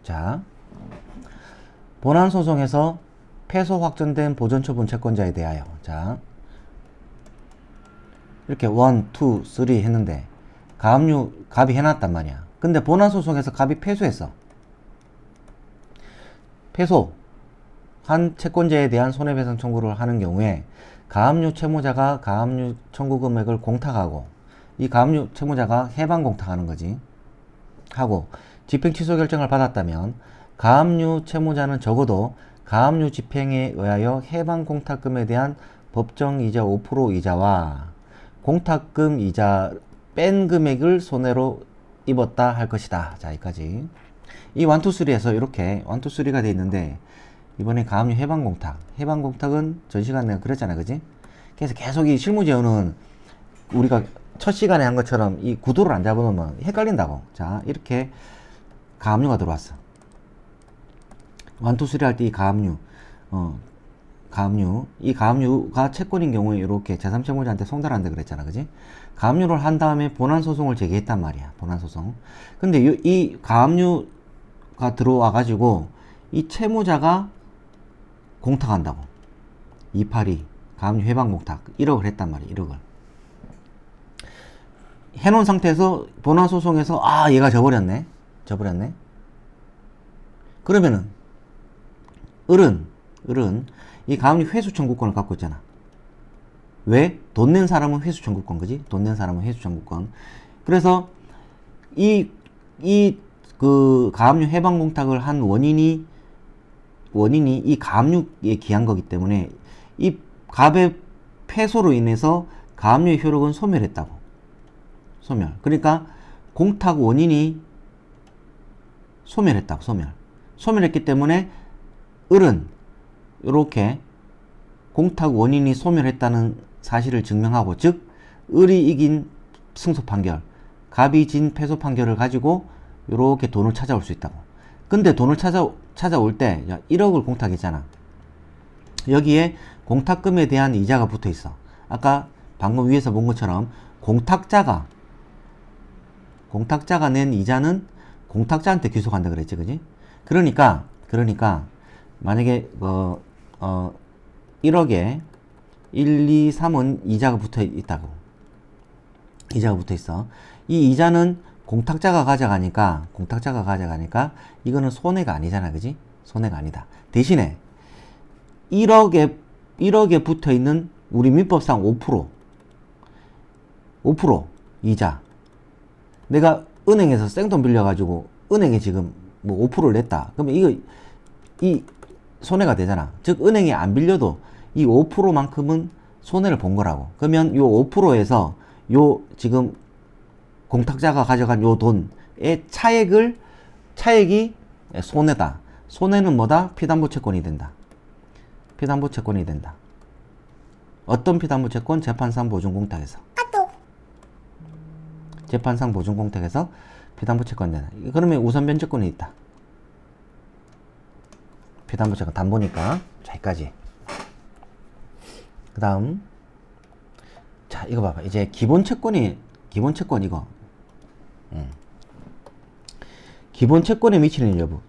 자, 본안 소송에서 패소 확정된 보전 처분 채권자에 대하여, 자, 이렇게 1, 2, 3 했는데 갑이 해놨단 말이야. 근데 본안 소송에서 갑이 패소했어. 패소한 채권자에 대한 손해배상 청구를 하는 경우에 가압류 채무자가 가압류 청구 금액을 공탁하고, 이 가압류 채무자가 해방 공탁하는 거지. 하고 집행 취소 결정을 받았다면 가압류 채무자는 적어도 가압류 집행에 의하여 해방 공탁금에 대한 법정 이자 5% 이자와 공탁금 이자 뺀 금액을 손해로 입었다 할 것이다. 자, 여기까지. 이 1, 2, 3에서 이렇게 1, 2, 3가 돼 있는데, 이번에 가압류 해방공탁은 전 시간에 내가 그랬잖아, 그지? 그래서 계속 이 실무제어는 우리가 첫 시간에 한 것처럼 이 구도를 안 잡아놓으면 헷갈린다고. 자, 이렇게 가압류가 들어왔어. 1, 2, 3 할 때 이 가압류, 이 가압류가 채권인 경우에 이렇게 제3채무자한테 송달한다 그랬잖아, 그지? 가압류를 한 다음에 본안소송을 제기했단 말이야, 본안소송. 근데 이 가압류가 들어와가지고 이 채무자가 공탁한다고. 282 가압류 해방공탁 1억을 했단 말이야. 1억을 해놓은 상태에서 본안소송에서 얘가 져버렸네. 그러면은 을은 이 가압류 회수 청구권을 갖고 있잖아. 왜? 돈 낸 사람은 회수 청구권, 그지? 돈 낸 사람은 회수 청구권. 그래서 그 가압류 해방공탁을 한 원인이 이 가압류에 기한 거기 때문에 이 갑의 패소로 인해서 가압류의 효력은 소멸했다고. 그러니까 공탁 원인이 소멸했다고. 소멸했기 때문에 을은 이렇게 공탁 원인이 소멸했다는 사실을 증명하고, 즉 을이 이긴 승소 판결, 갑이 진 패소 판결을 가지고 이렇게 돈을 찾아올 수 있다고. 근데 돈을 찾아올 때 1억을 공탁했잖아. 여기에 공탁금에 대한 이자가 붙어 있어. 아까 방금 위에서 본 것처럼 공탁자가 낸 이자는 공탁자한테 귀속한다 그랬지, 그지? 그러니까 만약에 1억에 1, 2, 3은 이자가 붙어 있다고. 이자가 붙어 있어. 이 이자는 공탁자가 가져가니까 이거는 손해가 아니잖아. 그지? 손해가 아니다. 대신에 1억에 붙어 있는 우리 민법상 5% 이자. 내가 은행에서 생돈 빌려가지고 은행에 지금 뭐 5%를 냈다. 그러면 이 손해가 되잖아. 즉 은행에 안 빌려도 이 5%만큼은 손해를 본 거라고. 그러면 요 5%에서 요 지금 공탁자가 가져간 요 돈의 차액이 손해다. 손해는 뭐다? 피담보채권이 된다. 피담보채권이 된다. 어떤 피담보채권? 재판상 보증공탁에서. 재판상 보증공탁에서 피담보채권이 된다. 그러면 우선변제권이 있다. 피담보채권 담보니까. 자, 여기까지. 그 다음. 자, 이거 봐봐. 이제 기본채권 이거. 기본채권에 미치는 여부.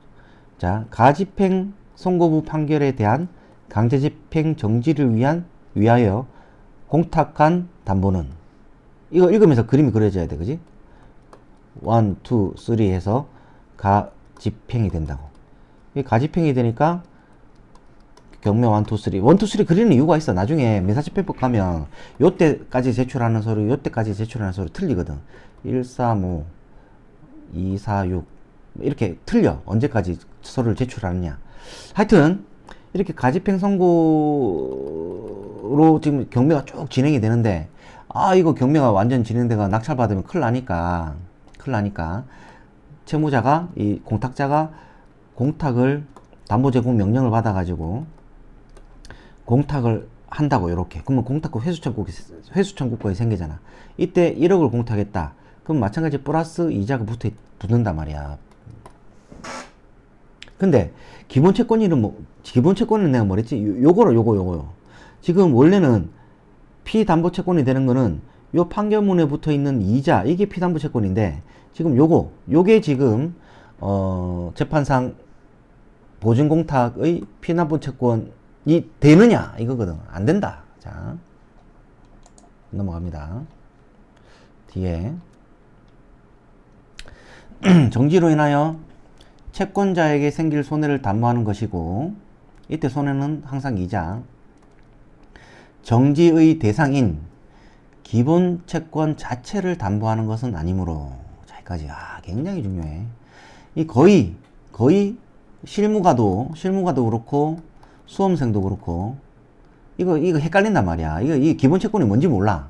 자, 가집행 선고부 판결에 대한 강제집행 정지를 위하여 공탁한 담보는, 이거 읽으면서 그림이 그려져야 돼. 그지? 1, 2, 3 해서 가집행이 된다고. 이 가집행이 되니까 경매 1, 2, 3. 1, 2, 3 그리는 이유가 있어. 나중에 민사집행법 가면 요때까지 제출하는 서류, 요때까지 제출하는 서류 틀리거든. 1, 3, 5, 2, 4, 6 이렇게 틀려. 언제까지 서류를 제출하느냐. 하여튼 이렇게 가집행 선고로 지금 경매가 쭉 진행이 되는데, 이거 경매가 완전 진행돼가 낙찰받으면 큰일 나니까 채무자가, 이 공탁자가 공탁을 담보 제공 명령을 받아가지고 공탁을 한다고. 요렇게. 그러면 공탁권 회수 청구권이 생기잖아. 이때 1억을 공탁했다. 그럼 마찬가지 플러스 이자가 붙는단 말이야. 근데 기본채권은 내가 뭐랬지? 요거요. 지금 원래는 피담보채권이 되는 거는 요 판결문에 붙어 있는 이자, 이게 피담보채권인데, 지금 요게 지금 재판상 보증공탁의 피담보채권이 되느냐 이거거든. 안 된다. 자, 넘어갑니다. 뒤에 정지로 인하여 채권자에게 생길 손해를 담보하는 것이고, 이때 손해는 항상 이자. 정지의 대상인 기본 채권 자체를 담보하는 것은 아니므로. 자, 여기까지. 굉장히 중요해. 이 거의 실무가도 그렇고 수험생도 그렇고 이거 헷갈린단 말이야. 이 기본 채권이 뭔지 몰라.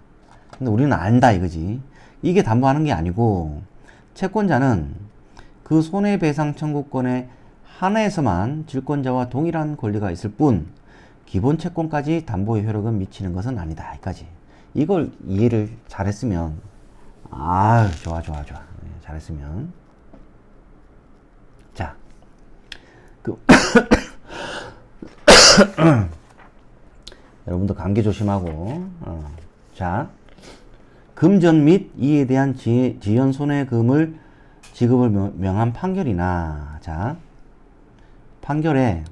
근데 우리는 안다 이거지. 이게 담보하는 게 아니고, 채권자는 그 손해배상 청구권의 하나에서만 질권자와 동일한 권리가 있을 뿐 기본 채권까지 담보의 효력은 미치는 것은 아니다. 여기까지. 이걸 이해를 잘했으면, 좋아. 잘했으면. 자, 여러분도 감기 조심하고. 자, 금전 및 이에 대한 지연 손해금을 지급을 명한 판결이나, 자, 판결에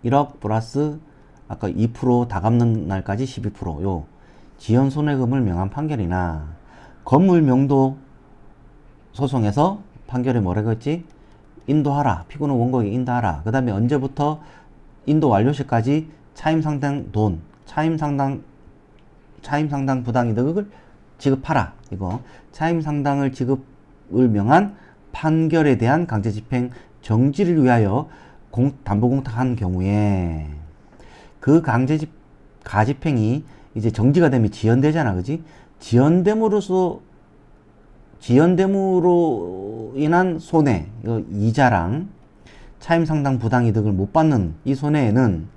1억 플러스 아까 2% 다 갚는 날까지 12% 요 지연 손해금을 명한 판결이나, 건물 명도 소송에서 판결에 뭐라고 했지? 인도하라. 피고는 원고에게 인도하라. 그 다음에 언제부터 인도 완료 시까지 차임상당 돈, 차임상당 부당이득을 지급하라. 이거 차임상당을 지급을 명한 판결에 대한 강제집행 정지를 위하여 담보공탁한 경우에 그 가집행이 이제 정지가 되면 지연되잖아. 그지? 지연됨으로 인한 손해, 이자랑 차임상당 부당이득을 못 받는 이 손해에는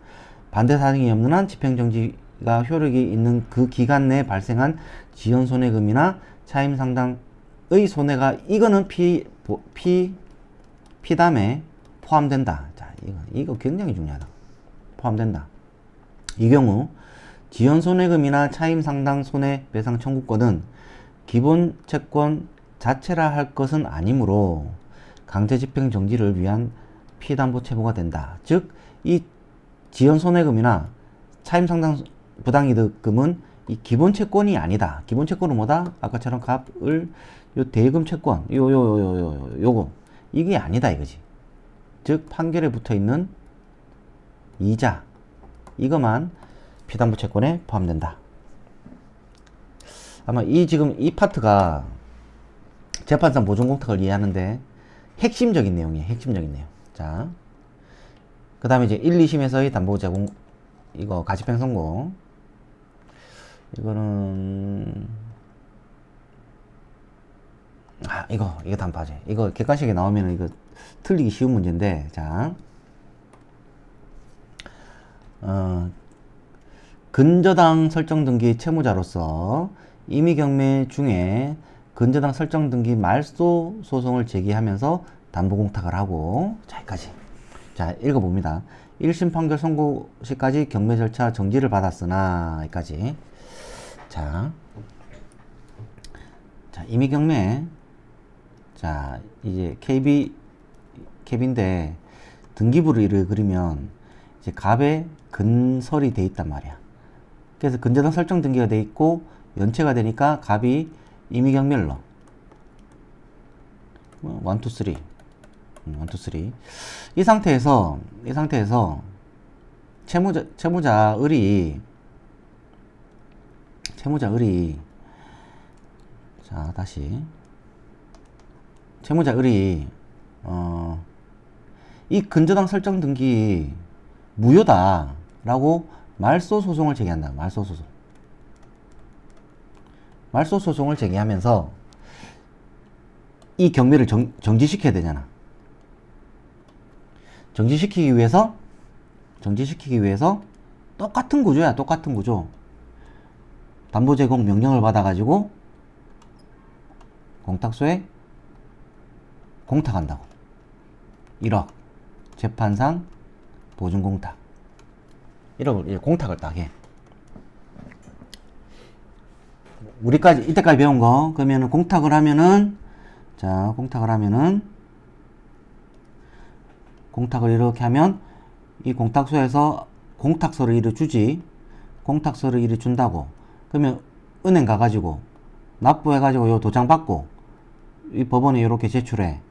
반대사정이 없는 한 집행정지가 효력이 있는 그 기간 내에 발생한 지연손해금이나 차임상당의 손해가, 이거는 피담에 포함된다. 자, 이거 굉장히 중요하다. 포함된다. 이 경우 지연손해금이나 차임상당 손해배상 청구권은 기본 채권 자체라 할 것은 아니므로 강제집행 정지를 위한 피담보 채무가 된다. 즉, 이 지연손해금이나 차임 상당 부당이득금은 이 기본 채권이 아니다. 기본 채권은 뭐다? 아까처럼 값을 요 대금 채권 요거 이게 아니다 이거지. 즉 판결에 붙어 있는 이자 이거만 피담보 채권에 포함된다. 아마 지금 이 파트가 재판상 보존공탁을 이해하는데 핵심적인 내용이에요. 핵심적인 내용. 자, 그 다음에 이제 1, 2심에서의 담보 제공 이거 가집행 선고 이거는 이거 다음 파지. 이거 객관식에 나오면 이거 틀리기 쉬운 문제인데 자, 근저당 설정 등기 채무자로서 임의경매 중에 근저당 설정 등기 말소 소송을 제기하면서 담보 공탁을 하고 자, 여기까지. 자, 읽어봅니다. 1심 판결 선고 시까지 경매 절차 정지를 받았으나 여기까지. 자, 임의경매. 자, 이제 캡인데 등기부를 그리면 이제 갑에 근설이 돼 있단 말이야. 그래서 근저당 설정 등기가 돼 있고 연체가 되니까 갑이 임의경매를 넣어. 1, 2, 3. 1, 2, 3. 이 상태에서 채무자 을이 자, 다시 채무자 을이 이 근저당 설정 등기 무효다 라고 말소 소송을 제기한다. 말소 소송을 제기하면서 이 경매를 정지시켜야 되잖아. 정지시키기 위해서 똑같은 구조야. 똑같은 구조. 담보 제공 명령을 받아가지고 공탁소에 공탁한다고. 1억 재판상 보증공탁 1억을 공탁을 딱 해. 이때까지 배운 거 그러면은 공탁을 하면은 공탁을 이렇게 하면 이 공탁소에서 공탁서를 이리 주지. 공탁서를 이리 준다고. 그러면 은행 가가지고 납부해가지고 요 도장 받고 이 법원에 이렇게 제출해.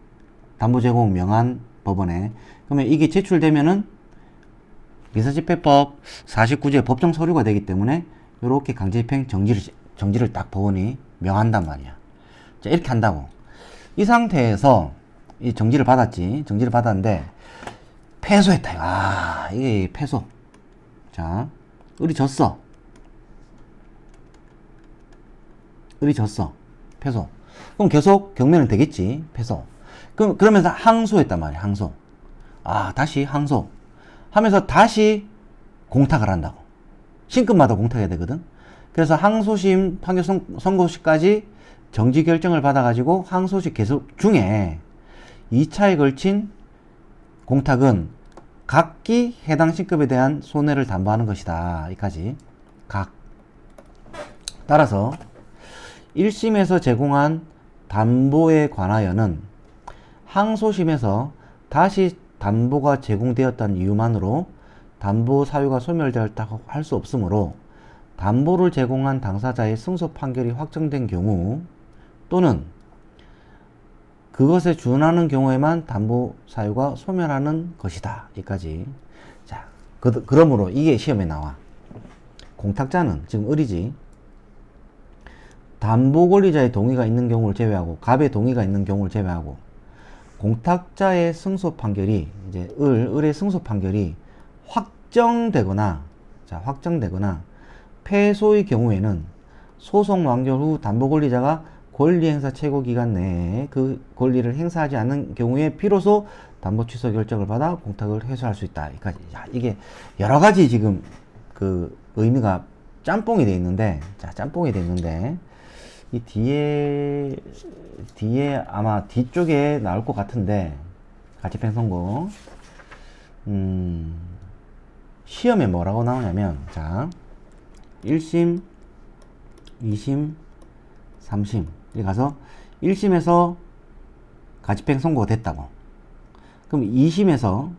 담보 제공 명한 법원에. 그러면 이게 제출되면은 민사집행법 49조 법정 서류가 되기 때문에 이렇게 강제집행 정지를 딱 법원이 명한단 말이야. 자, 이렇게 한다고. 이 상태에서 이 정지를 받았는데 패소했다. 이게 패소. 자, 을이 졌어. 패소. 그럼 계속 경매는 되겠지. 패소. 그러면서 항소했단 말이야. 항소. 다시 항소. 하면서 다시 공탁을 한다고. 신급마다 공탁해야 되거든. 그래서 항소심 판결 선고시까지 정지 결정을 받아가지고 항소시 계속 중에 2차에 걸친 공탁은 각기 해당 신급에 대한 손해를 담보하는 것이다. 여기까지. 따라서 1심에서 제공한 담보에 관하여는 항소심에서 다시 담보가 제공되었다는 이유만으로 담보 사유가 소멸되었다고 할 수 없으므로 담보를 제공한 당사자의 승소 판결이 확정된 경우 또는 그것에 준하는 경우에만 담보 사유가 소멸하는 것이다. 여기까지. 자, 그러므로 이게 시험에 나와. 공탁자는 지금 을이지. 담보 권리자의 동의가 있는 경우를 제외하고 갑의 동의가 있는 경우를 제외하고 공탁자의 승소 판결이 이제 을의 승소 판결이 확정되거나 패소의 경우에는 소송 완결 후 담보 권리자가 권리 행사 최고 기간 내에 그 권리를 행사하지 않는 경우에 비로소 담보 취소 결정을 받아 공탁을 해소할 수 있다. 이게 여러 가지 지금 그 의미가 짬뽕이 돼 있는데, 이 뒤에 아마 뒤쪽에 나올 것 같은데, 가집행 선고. 시험에 뭐라고 나오냐면, 자, 1심, 2심, 3심. 여기 가서 1심에서 가집행 선고가 됐다고. 그럼 2심에서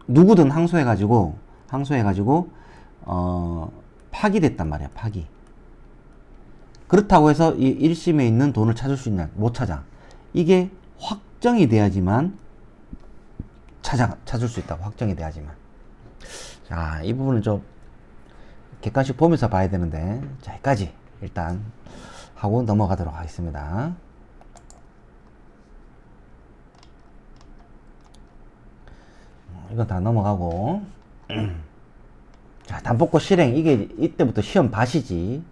누구든 항소해가지고 항소해가지고 파기됐단 말이야. 파기. 그렇다고 해서 이 1심에 있는 돈을 찾을 수 있냐? 못 찾아. 이게 확정이 돼야지만 찾을 수 있다고. 확정이 돼야지만. 자, 이 부분은 좀 객관식 보면서 봐야 되는데, 자, 여기까지 일단 하고 넘어가도록 하겠습니다. 이건 다 넘어가고. 자, 담보권 실행. 이게 이때부터 시험 밭이지.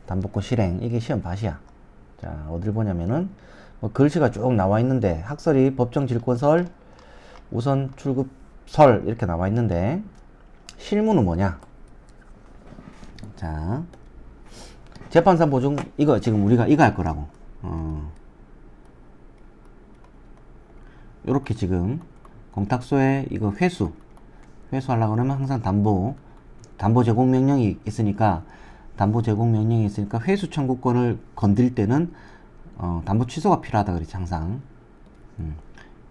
담보권 실행. 이게 시험 밭이야. 자, 어딜 보냐면은, 뭐 글씨가 쭉 나와 있는데, 학설이 법정 질권설, 우선 출급설, 이렇게 나와 있는데, 실무는 뭐냐? 자, 재판사 보증, 이거 지금 우리가 이거 할 거라고. 요렇게 지금, 공탁소에 이거 회수하려고 그러면 항상 담보 제공 명령이 있으니까 회수 청구권을 건들 때는 담보 취소가 필요하다 그랬지 항상.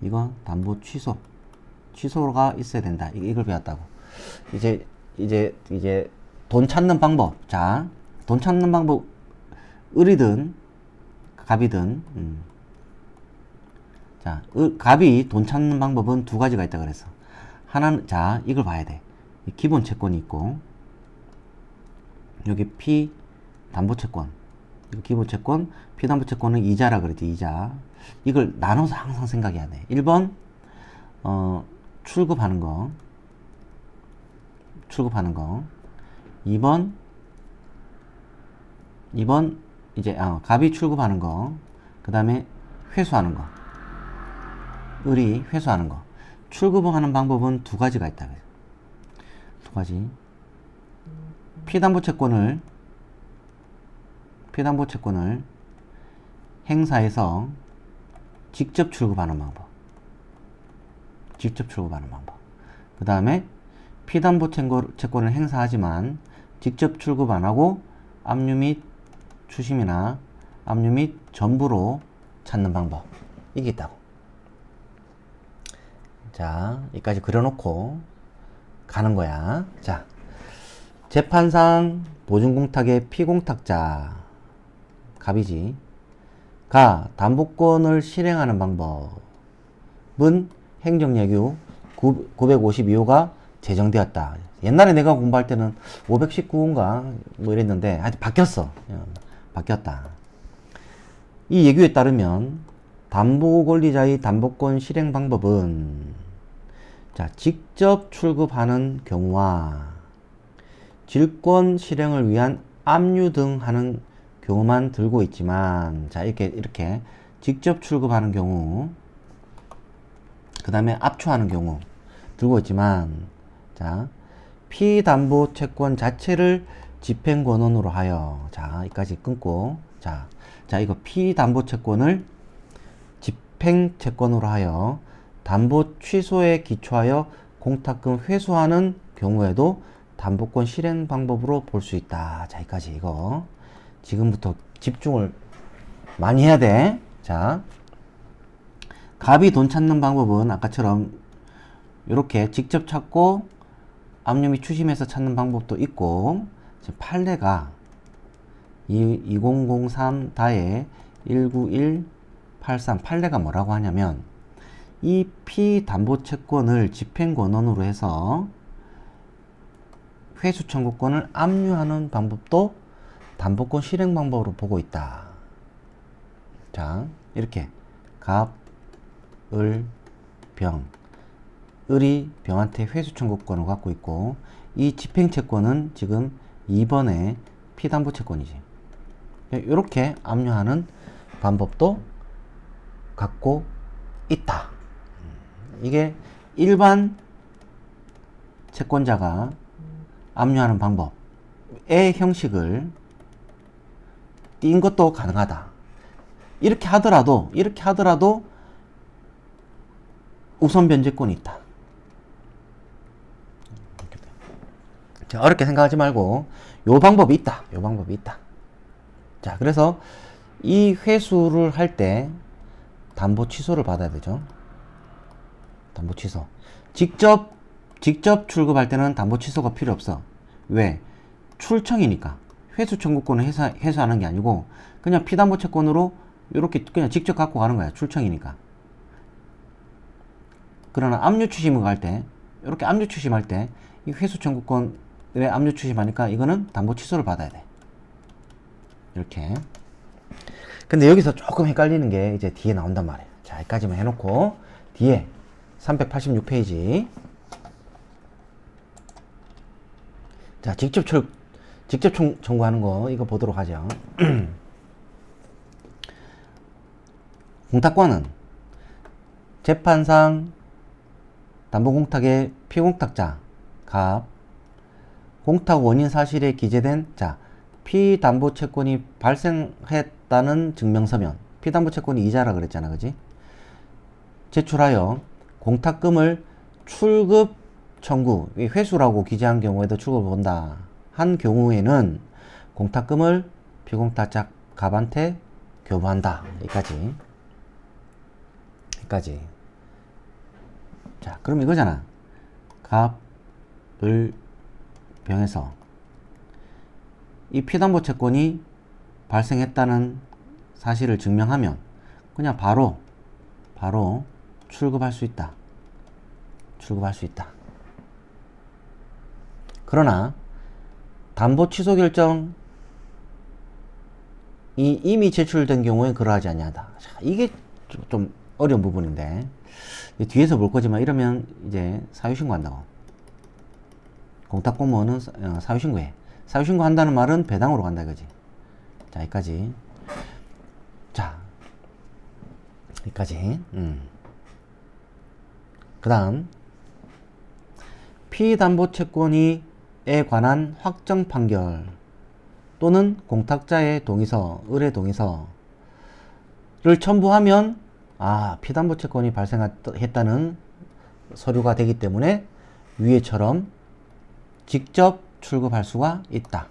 이거 담보 취소가 있어야 된다. 이걸 배웠다고. 이제 돈 찾는 방법. 자, 돈 찾는 방법 을이든 갑이든. 자, 갑이 돈 찾는 방법은 두 가지가 있다 그랬어. 하나는, 자, 이걸 봐야 돼. 기본 채권이 있고, 여기 피담보채권. 이거 기본 채권, 피담보채권은 이자라 그랬지, 이자. 이걸 나눠서 항상 생각해야 돼. 1번, 출급하는 거. 2번, 이제, 갑이 출급하는 거. 그 다음에 회수하는 거. 을이 회수하는 거. 출급하는 방법은 두 가지가 있다. 두 가지. 피담보채권을 행사해서 직접 출급하는 방법. 그 다음에 피담보채권을 행사하지만 직접 출급 안 하고 압류 및 추심이나 압류 및 전부로 찾는 방법. 이게 있다고. 자, 여기까지 그려놓고 가는 거야. 자, 재판상 보증공탁의 피공탁자 갑이지. 가 담보권을 실행하는 방법은 행정예규 952호가 제정되었다. 옛날에 내가 공부할 때는 519호인가 뭐 이랬는데 아직 바뀌었어. 바뀌었다. 이 예규에 따르면 담보권리자의 담보권 실행 방법은, 자, 직접 출급하는 경우와 질권 실행을 위한 압류 등 하는 경우만 들고 있지만, 자, 이렇게 직접 출급하는 경우, 그 다음에 압추하는 경우 들고 있지만, 자, 피담보 채권 자체를 집행권원으로 하여, 자, 여기까지 끊고, 자, 이거 피담보 채권을 집행채권으로 하여 담보 취소에 기초하여 공탁금 회수하는 경우에도 담보권 실행 방법으로 볼 수 있다. 자, 여기까지. 이거 지금부터 집중을 많이 해야 돼. 자, 갑이 돈 찾는 방법은 아까처럼 이렇게 직접 찾고 압류 및 추심해서 찾는 방법도 있고, 판례가 2003-19183 판례가 뭐라고 하냐면, 이 피담보채권을 집행권원으로 해서 회수 청구권을 압류하는 방법도 담보권 실행 방법으로 보고 있다. 자, 이렇게 갑, 을, 병. 을이 병한테 회수 청구권을 갖고 있고, 이 집행채권은 지금 2번의 피담보채권이지. 이렇게 압류하는 방법도 갖고 있다. 이게 일반 채권자가 압류하는 방법의 형식을 띈 것도 가능하다. 이렇게 하더라도 우선 변제권이 있다. 자, 어렵게 생각하지 말고 요 방법이 있다. 자, 그래서 이 회수를 할 때 담보 취소를 받아야 되죠. 담보 취소. 직접 직접 출급할 때는 담보 취소가 필요 없어. 왜? 출청이니까. 회수 청구권을 해소하는 게 아니고 그냥 피담보 채권으로 이렇게 그냥 직접 갖고 가는 거야. 출청이니까. 그러나 압류 추심을 갈 때, 이렇게 압류 추심할 때 이 회수 청구권에 압류 추심하니까 이거는 담보 취소를 받아야 돼. 이렇게. 근데 여기서 조금 헷갈리는 게 이제 뒤에 나온단 말이에요. 자, 여기까지만 해놓고 뒤에 386페이지. 자, 직접 청구하는 거 이거 보도록 하죠. 공탁권은 재판상 담보공탁의 피공탁자 갑 공탁 원인 사실에 기재된 자 피담보채권이 발생했다는 증명서면 피담보채권이 이자라 그랬잖아, 그지? 제출하여 공탁금을 출급 청구, 회수라고 기재한 경우에도 출급을 본다 한 경우에는 공탁금을 피공탁자 갑한테 교부한다. 여기까지. 자, 그럼 이거잖아. 갑을 병해서 이 피담보 채권이 발생했다는 사실을 증명하면 그냥 바로 출급할 수 있다. 그러나 담보 취소 결정이 이미 제출된 경우에 그러하지 아니하다. 자, 이게 좀 어려운 부분인데 뒤에서 볼 거지만 이러면 이제 사유신고한다고. 공탁공무원은 사유신고해. 사유신고한다는 말은 배당으로 간다 이거지. 자, 여기까지. 자, 여기까지. 그 다음 피담보채권에 관한 확정 판결 또는 공탁자의 동의서, 의뢰 동의서를 첨부하면 피담보채권이 발생했다는 서류가 되기 때문에 위에처럼 직접 출급할 수가 있다.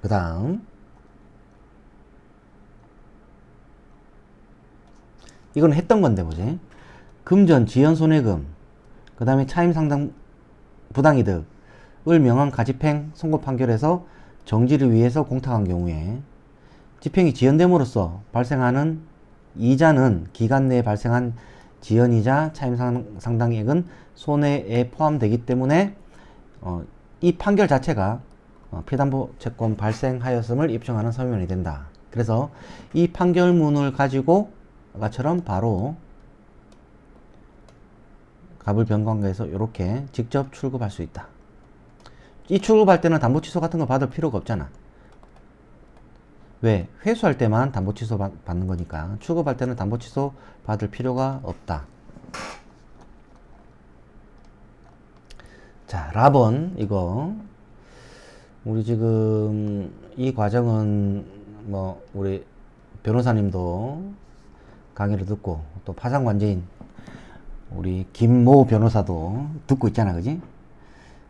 그 다음 이건 했던 건데 보지. 금전, 지연 손해금, 그 다음에 차임 상당 부당이득을 명한 가집행 선고 판결에서 정지를 위해서 공탁한 경우에 집행이 지연됨으로써 발생하는 이자는 기간 내에 발생한 지연이자 차임 상당액은 손해에 포함되기 때문에 이 판결 자체가 피담보 채권 발생하였음을 입증하는 서면이 된다. 그래서 이 판결문을 가지고 아까처럼 바로 갑을 변경해서 이렇게 직접 출급할 수 있다. 이 출급할 때는 담보 취소 같은 거 받을 필요가 없잖아. 왜? 회수할 때만 담보 취소 받는 거니까 출급할 때는 담보 취소 받을 필요가 없다. 자, 랍은 이거 우리 지금 이 과정은 뭐 우리 변호사님도 강의를 듣고 또 파산관제인 우리 김모 변호사도 듣고 있잖아, 그지?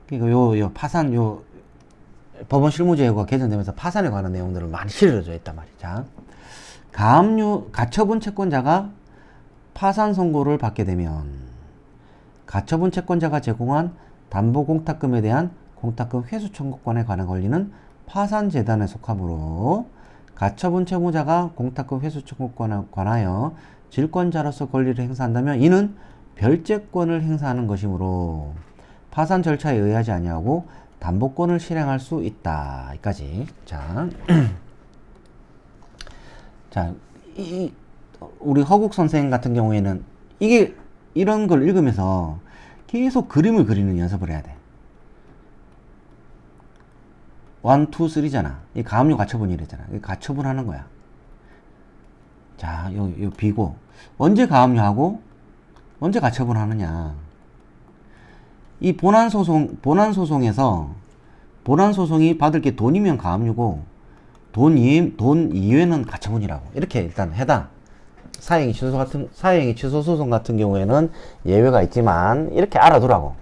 그러니까 요 파산 법원 실무제도가 개정되면서 파산에 관한 내용들을 많이 실어줘 있단 말이야. 자, 가처분 채권자가 파산 선고를 받게 되면 가처분 채권자가 제공한 담보 공탁금에 대한 공탁금 회수 청구권에 관한 권리는 파산재단에 속하므로 가처분 채무자가 공탁금 회수 청구권에 관하여 질권자로서 권리를 행사한다면 이는 별채권을 행사하는 것이므로 파산 절차에 의하지 아니하고 담보권을 실행할 수 있다. 여기까지. 자, 우리 허국 선생 같은 경우에는 이런 걸 읽으면서 계속 그림을 그리는 연습을 해야 돼. 1, 2, 3잖아. 이 가압류 가처분이랬잖아. 가처분 하는 거야. 자, 요 B고. 언제 가압류하고 언제 가처분 하느냐. 이 본안소송에서 본안소송이 받을 게 돈이면 가압류고 돈 이외는 가처분이라고. 이렇게 일단 해당. 사행위 취소 소송 같은 경우에는 예외가 있지만 이렇게 알아두라고.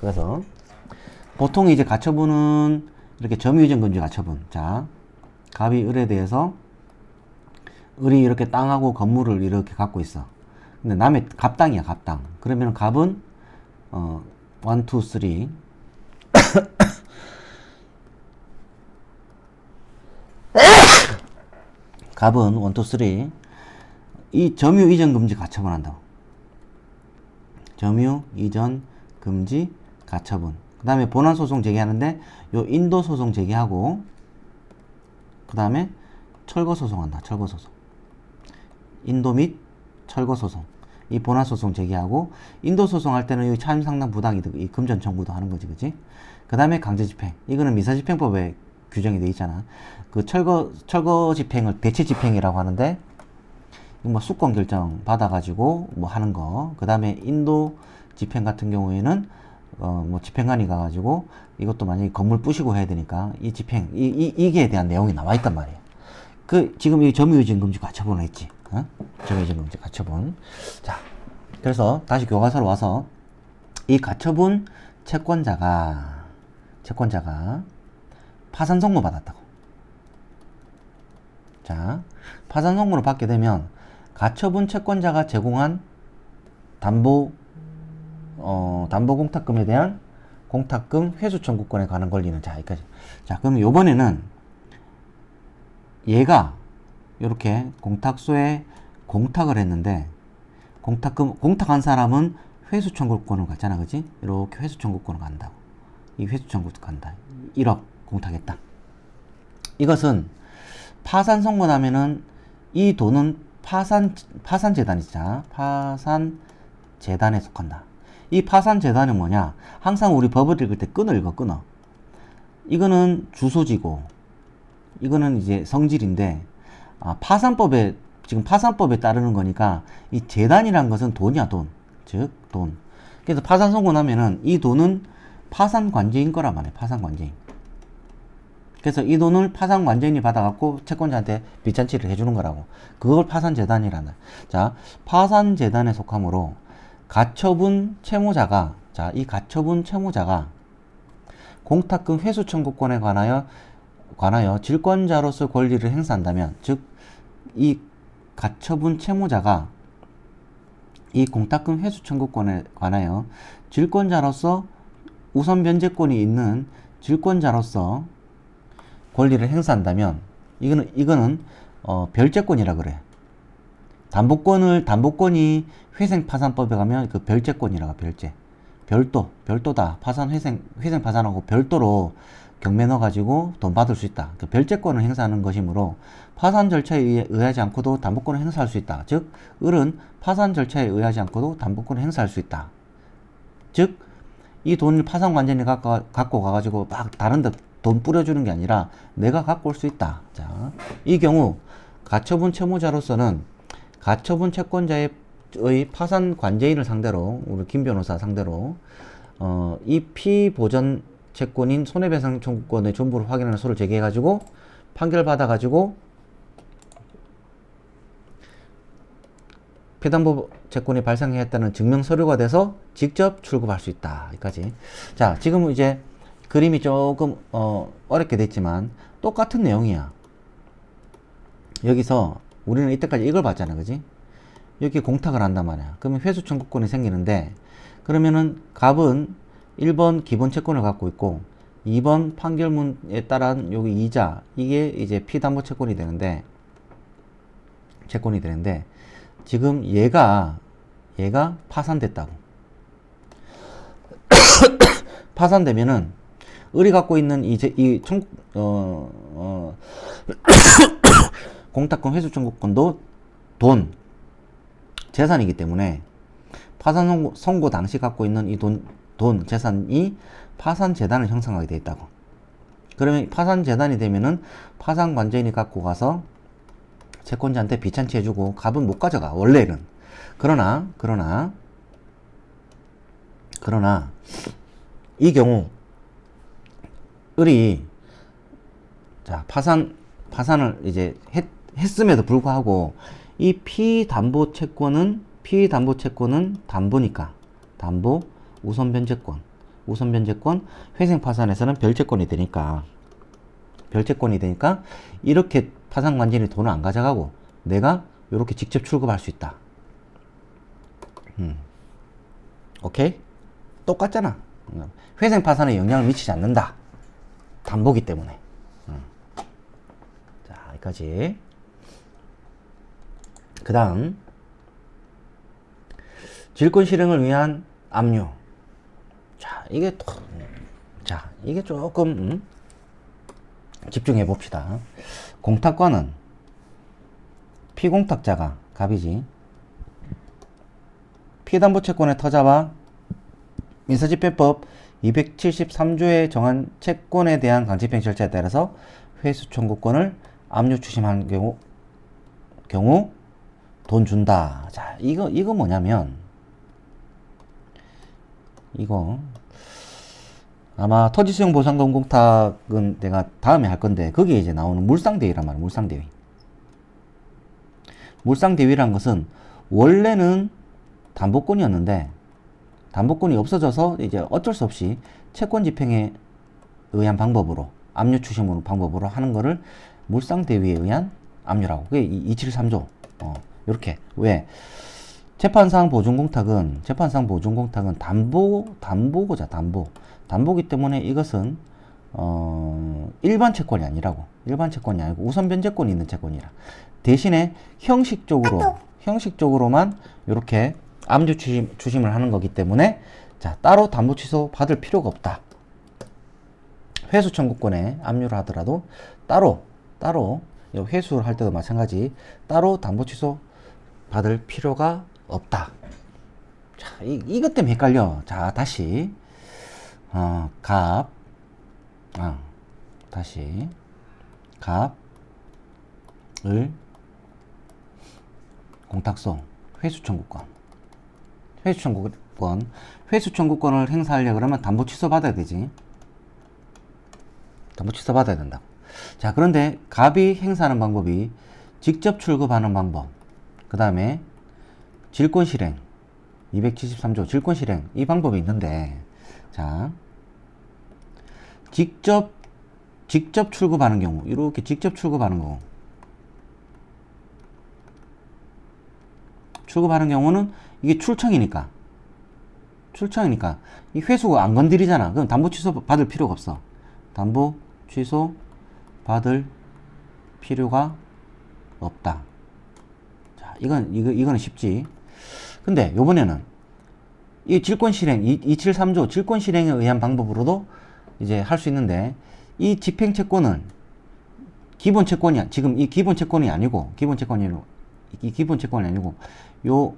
그래서 보통 이제 가처분은 이렇게 점유이전 금지 가처분. 자, 갑이 을에 대해서 을이 이렇게 땅하고 건물을 이렇게 갖고 있어. 근데 남의 갑당이야, 갑당. 그러면 갑은 1, 2, 3 갑은 1, 2, 3 이 점유 이전 금지 가처분 한다고. 점유 이전 금지 가처분. 그 다음에 본안 소송 제기하는데 요 인도 소송 제기하고 그 다음에 철거 소송한다. 철거 소송. 인도 및 철거 소송. 이 본안 소송 제기하고 인도 소송 할 때는 이 차임 상당 부당이득 이 금전 청구도 하는 거지, 그지? 그 다음에 강제 집행. 이거는 미사집행법에 규정이 돼 있잖아. 그 철거 집행을 대체 집행이라고 하는데 뭐 수권 결정 받아가지고 뭐 하는 거. 그 다음에 인도 집행 같은 경우에는 뭐 집행관이 가가지고 이것도 만약에 건물 부시고 해야 되니까 이 집행 이게 대한 내용이 나와 있단 말이에요. 그 지금 이 점유이전 금지 가처분을 했지. 점유이전 금지 가처분. 자, 그래서 다시 교과서로 와서 이 가처분 채권자가 파산 선고 받았다고. 자, 파산 선고를 받게 되면 가처분 채권자가 제공한 담보 공탁금에 대한 공탁금 회수 청구권에 관한 권리는 자, 여기까지. 자, 그럼 요번에는 얘가 요렇게 공탁소에 공탁을 했는데 공탁한 사람은 회수 청구권을 갖잖아, 그지? 이렇게 회수 청구권을 간다고. 이 회수 청구권 간다. 1억 공탁했다. 이것은 파산 선고 나면은 이 돈은 파산재단이자 파산재단에 속한다. 이 파산재단은 뭐냐? 항상 우리 법을 읽을 때 끊어 읽어, 끊어. 이거는 주소지고, 이거는 이제 성질인데, 지금 파산법에 따르는 거니까, 이 재단이란 것은 돈이야, 돈. 즉, 돈. 그래서 파산 선고 나면은 이 돈은 파산관제인 거란 말이야, 파산관제인. 그래서 이 돈을 파산관제인이 받아갖고 채권자한테 빚잔치를 해주는 거라고. 그걸 파산재단이란다. 자, 파산재단에 속하므로 가처분 채무자가 이 가처분 채무자가 공탁금 회수 청구권에 관하여 질권자로서 권리를 행사한다면, 즉 이 가처분 채무자가 이 공탁금 회수 청구권에 관하여 질권자로서 우선 변제권이 있는 질권자로서 권리를 행사한다면 이거는 별제권이라 그래. 담보권이 회생파산법에 가면 그 별제권이라고. 별도다. 회생 파산하고 별도로 경매 넣어가지고 돈 받을 수 있다. 그 별제권을 행사하는 것이므로 파산 절차에 의하지 않고도 담보권을 행사할 수 있다. 즉, 을은 파산 절차에 의하지 않고도 담보권을 행사할 수 있다. 즉, 이 돈을 파산관제인이 갖고 가가지고 막 다른 데 돈 뿌려주는 게 아니라 내가 갖고 올 수 있다. 자, 이 경우 가처분 채무자로서는 가처분 채권자의 파산 관제인을 상대로, 우리 김 변호사 상대로 이 피보전 채권인 손해배상 청구권의 존부를 확인하는 소를 제기해가지고 판결 받아가지고 피담보 채권이 발생했다는 증명 서류가 돼서 직접 출금할 수 있다. 여기까지. 자, 지금 이제 그림이 조금 어렵게 됐지만 똑같은 내용이야. 여기서 우리는 이때까지 이걸 봤잖아, 그지? 여기 공탁을 한단 말이야. 그러면 회수 청구권이 생기는데, 그러면은 갑은 1번 기본 채권을 갖고 있고 2번 판결문에 따른 여기 이자, 이게 이제 피담보 채권이 되는데 지금 얘가 파산됐다고. 파산되면은 을이 갖고 있는 공탁권 회수 청구권도 재산이기 때문에 파산 선고 당시 갖고 있는 이 재산이 파산재단을 형성하게 되어 있다고. 그러면 파산재단이 되면은 파산관제인이 갖고 가서 채권자한테 빚잔치 해주고 갑은 못 가져가, 원래는. 그러나 이 경우 을이 파산을 이제 했음에도 불구하고 이 피담보 채권은 담보니까 담보 우선 변제권 회생 파산에서는 별채권이 되니까 이렇게 파산관제인이 돈을 안 가져가고 내가 이렇게 직접 출급할 수 있다. 오케이? 똑같잖아. 회생 파산에 영향을 미치지 않는다. 담보기 때문에. 자, 여기까지. 그 다음, 질권 실행을 위한 압류. 자, 이게 조금, 집중해 봅시다. 공탁권은 피공탁자가 갑이지. 피담보채권의 터자와 민사집행법 273조에 정한 채권에 대한 강제집행 절차에 따라서 회수 청구권을 압류 추심한 경우 돈 준다. 자, 이거 뭐냐면, 이거 아마 토지수용 보상금 공탁은 내가 다음에 할 건데, 거기에 이제 나오는 물상대위란 말이야. 물상대위. 물상대위란 것은 원래는 담보권이었는데 담보권이 없어져서 이제 어쩔 수 없이 채권 집행에 의한 방법으로, 압류 추심으로 방법으로 하는 거를 물상대위에 의한 압류라고. 그게 273조. 요렇게. 왜? 재판상 보증공탁은 담보고자, 담보기 때문에 이것은, 일반 채권이 아니라고. 일반 채권이 아니고 우선 변제권이 있는 채권이라. 대신에 형식적으로만 이렇게 압류 추심을 하는 거기 때문에, 자, 따로 담보 취소 받을 필요가 없다. 회수 청구권에 압류를 하더라도 따로 회수를 할 때도 마찬가지 따로 담보 취소 받을 필요가 없다. 자, 이것 때문에 헷갈려. 자, 다시 다시 갑을 공탁소 회수 청구권을 행사하려고 그러면 담보 취소 받아야 되지. 담보 취소 받아야 된다고. 자, 그런데 갑이 행사하는 방법이 직접 출급하는 방법, 그 다음에 질권 실행, 273조 질권 실행, 이 방법이 있는데, 자, 직접 출급하는 경우, 이렇게 직접 출급하는 경우는 이게 출청이니까 이 회수가 안 건드리잖아. 그럼 담보 취소 받을 필요가 없어. 담보 취소 받을 필요가 없다. 자, 이거는 쉽지. 근데 요번에는 이 질권 실행, 273조 질권 실행에 의한 방법으로도 이제 할 수 있는데, 이 집행 채권은 기본 채권이, 지금 이 기본 채권이 아니고, 요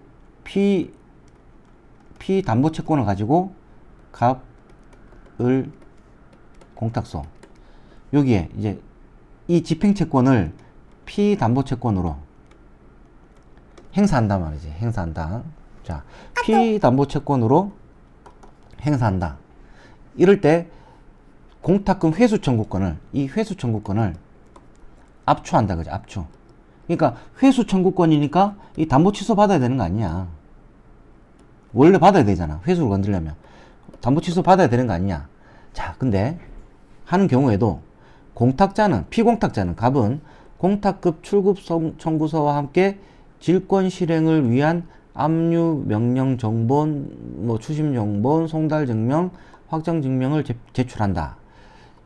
피담보 채권을 가지고 갑을 공탁소, 여기에 이제 이 집행 채권을 피담보 채권으로 행사한단 말이지. 행사한다. 자, 피담보 채권으로 행사한다. 이럴 때 공탁금 회수 청구권을, 이 회수 청구권을 압추한다. 그죠? 압추. 그러니까 회수 청구권이니까 이 담보 취소 받아야 되는 거 아니냐. 원래 받아야 되잖아. 회수를 건드리려면 담보 취소 받아야 되는 거 아니냐. 자, 근데 하는 경우에도 피공탁자는 갑은 공탁급 출급 청구서와 함께 질권 실행을 위한 압류 명령 정본, 추심 정본, 송달 증명, 확정 증명을 제출한다.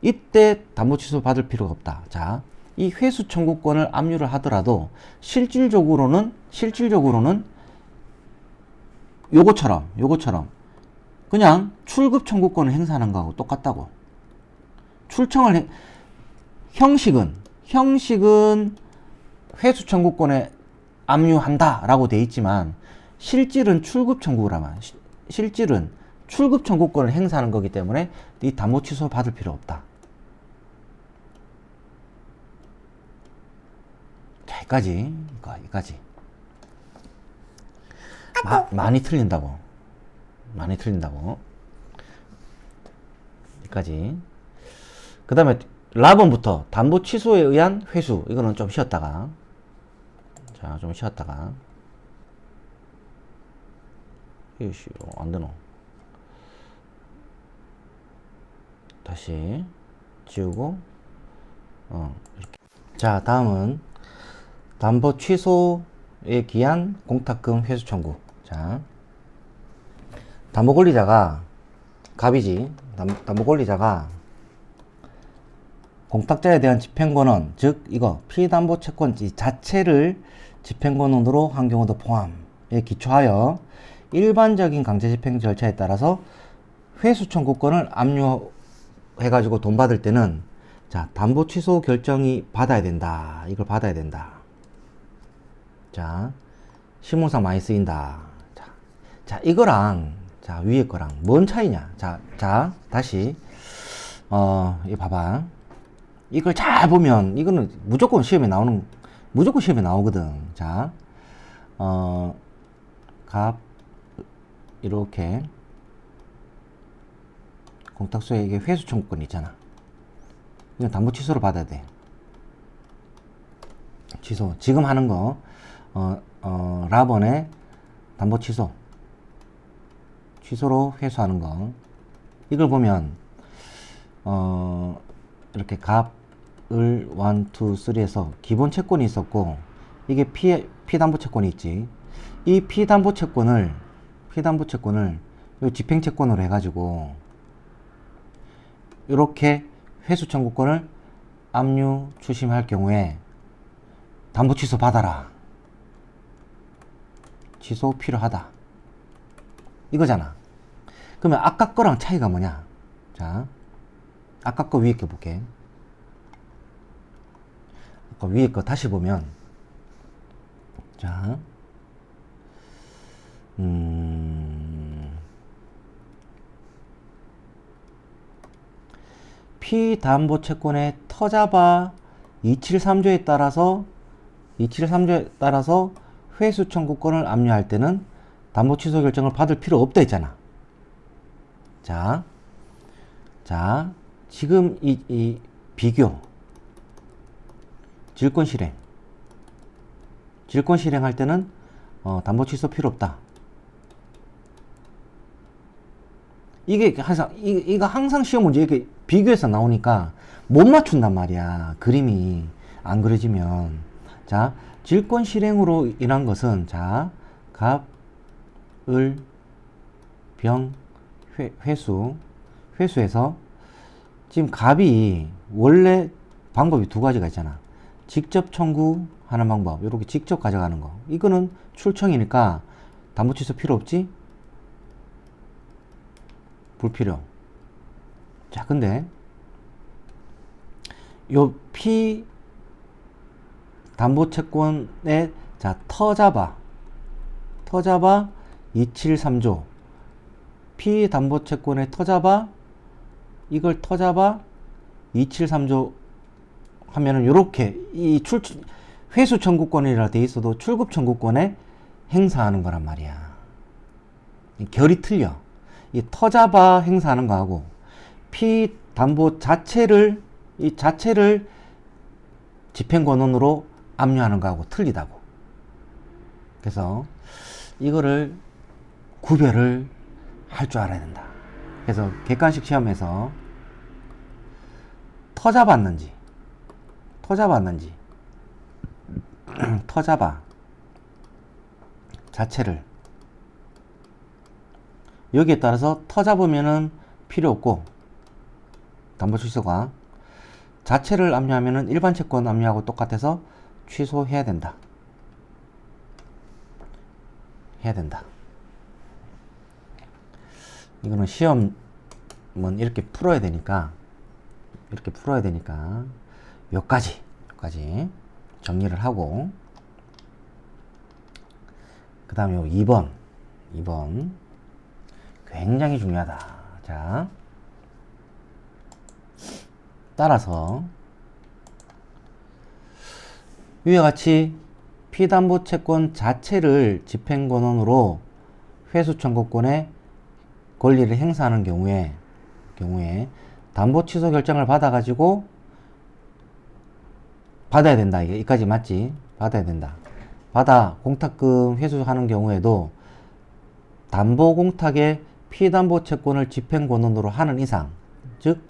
이때 담보 취소 받을 필요가 없다. 자, 이 회수 청구권을 압류를 하더라도 실질적으로는 요거처럼 그냥 출급 청구권을 행사하는 거하고 똑같다고. 형식은 회수 청구권에 압류한다 라고 돼 있지만, 실질은 출급 청구권을 행사하는 거기 때문에 이 담보 취소 받을 필요 없다. 자, 여기까지. 많이 틀린다고. 여기까지. 그 다음에 라본부터 담보 취소에 의한 회수. 이거는 좀 쉬었다가. 이씨, 안 되노. 다시 지우고, 이렇게. 자, 다음은 담보 취소에 기한 공탁금 회수 청구. 자, 담보 권리자가 갑이지. 담보 권리자가 공탁자에 대한 집행권은, 즉 이거 피담보 채권 자체를 집행권으로 한 경우도 포함에 기초하여 일반적인 강제집행 절차에 따라서 회수 청구권을 압류해가지고 돈 받을 때는, 자, 담보 취소 결정이 받아야 된다. 이걸 받아야 된다. 자, 실무상 많이 쓰인다. 자, 이거랑, 자, 위에 거랑 뭔 차이냐? 자, 다시, 이거 봐봐. 이걸 잘 보면, 이거는 무조건 시험에 나오거든. 자, 이렇게, 공탁소에 이게 회수 청구권이 있잖아. 이건 담보 취소를 받아야 돼. 취소. 지금 하는 거, 라번의 담보 취소로 회수하는 거. 이걸 보면, 이렇게 갑을 1, 2, 3에서 기본 채권이 있었고, 이게 피담보 채권이 있지. 이 피담보 채권을 요 집행 채권으로 해가지고, 이렇게 회수 청구권을 압류 추심할 경우에 담보 취소 받아라. 취소 필요하다. 이거잖아. 그러면 아까 거랑 차이가 뭐냐? 자, 아까 거 위에 거 볼게. 아까 위에 거 다시 보면, 자, 피담보 채권의 터잡아 273조에 따라서 회수 청구권을 압류할 때는 담보 취소 결정을 받을 필요 없다 했잖아. 자, 지금 이 비교 질권 실행할 때는 담보 취소 필요 없다. 이게 항상 시험 문제 이렇게 비교해서 나오니까 못 맞춘단 말이야. 그림이 안 그려지면. 자, 질권 실행으로 인한 것은, 자, 갑, 을, 병, 회수해서 지금 갑이 원래 방법이 두 가지가 있잖아. 직접 청구하는 방법, 이렇게 직접 가져가는 거. 이거는 출청이니까 담보 취소 필요 없지? 불필요. 자, 근데 요 피 담보 채권의, 자, 터잡아 273조 피 담보 채권의 이걸 터잡아 273조 하면은 요렇게 이 회수 청구권이라 돼 있어도 출급 청구권에 행사하는 거란 말이야. 결이 틀려. 이 터잡아 행사하는 거하고 피 담보 자체를 집행권원으로 압류하는 거하고 틀리다고. 그래서 이거를 구별을 할 줄 알아야 된다. 그래서 객관식 시험에서 터잡아 자체를, 여기에 따라서 터잡으면은 필요 없고, 담보 취소가 자체를 압류하면은 일반 채권 압류하고 똑같아서 취소해야 된다. 이거는 시험은 이렇게 풀어야 되니까 여기까지 정리를 하고, 그 다음에 2번 굉장히 중요하다. 자, 따라서 위와 같이 피담보 채권 자체를 집행권원으로 회수 청구권의 권리를 행사하는 경우에 담보 취소 결정을 받아가지고 받아야 된다. 이까지 맞지? 받아야 된다. 공탁금 회수하는 경우에도 담보 공탁의 피담보 채권을 집행권원으로 하는 이상, 즉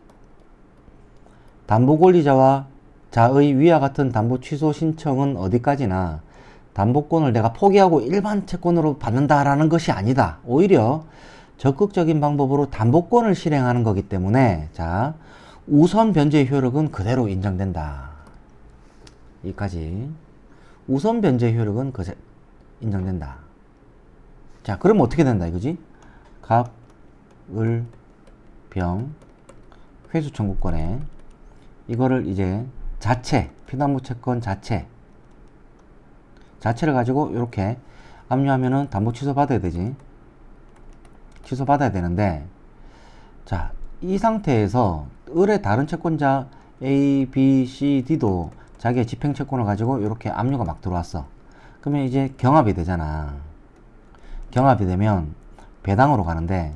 담보 권리자와 자의 위와 같은 담보 취소 신청은 어디까지나 담보권을 내가 포기하고 일반 채권으로 받는다라는 것이 아니다. 오히려 적극적인 방법으로 담보권을 실행하는 거기 때문에 자, 우선 변제의 효력은 그대로 인정된다. 여기까지. 우선 변제의 효력은 인정된다. 자, 그러면 어떻게 된다 이거지? 갑, 을, 병, 회수 청구권에 이거를 이제 자체, 피담보 채권 자체를 가지고 이렇게 압류하면은 담보 취소 받아야 되지. 취소 받아야 되는데, 자, 이 상태에서 을의 다른 채권자 A, B, C, D도 자기의 집행 채권을 가지고 이렇게 압류가 막 들어왔어. 그러면 이제 경합이 되잖아. 경합이 되면 배당으로 가는데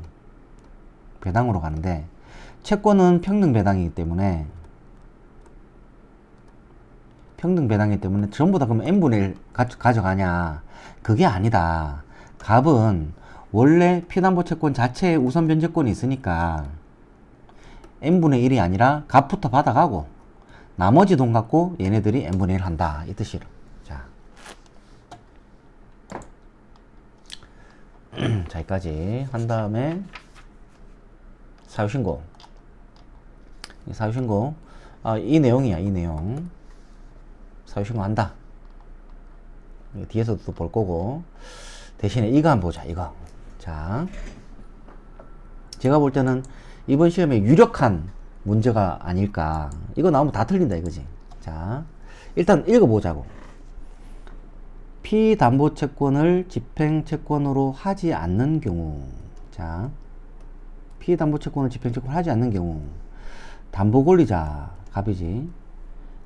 채권은 평등 배당이기 때문에 전부 다 그럼 n분의 1 가져가냐? 그게 아니다. 갑은 원래 피담보 채권 자체에 우선 변제권이 있으니까 n분의 1이 아니라 갑부터 받아가고 나머지 돈 갖고 얘네들이 n분의 1 한다. 이 뜻이라. 자, 자, 여기까지 한 다음에 사유신고. 사유신고. 이 내용이야, 이 내용. 사유신고 한다. 뒤에서도 또 볼 거고. 대신에 이거 한번 보자, 이거. 자, 제가 볼 때는 이번 시험에 유력한 문제가 아닐까. 이거 나오면 다 틀린다, 이거지. 자, 일단 읽어보자고. 피담보채권을 집행채권으로 하지 않는 경우. 자, 피담보채권을 집행채권으로 하지 않는 경우 담보권리자, 갑이지,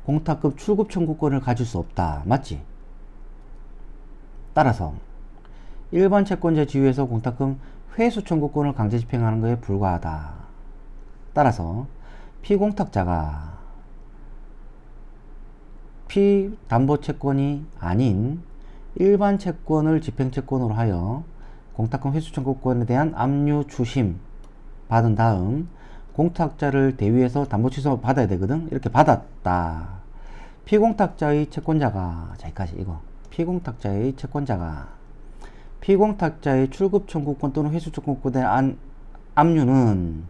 공탁급 출급 청구권을 가질 수 없다. 맞지? 따라서 일반 채권자 지위에서 공탁금 회수 청구권을 강제 집행하는 것에 불과하다. 따라서 피공탁자가 피담보채권이 아닌 일반 채권을 집행채권으로 하여 공탁금 회수 청구권에 대한 압류 추심 받은 다음 공탁자를 대위해서 담보 취소 받아야 되거든. 이렇게 받았다. 피공탁자의 채권자가, 자, 여기까지 이거. 피공탁자의 채권자가 피공탁자의 출급 청구권 또는 회수 청구권에 대한 압류는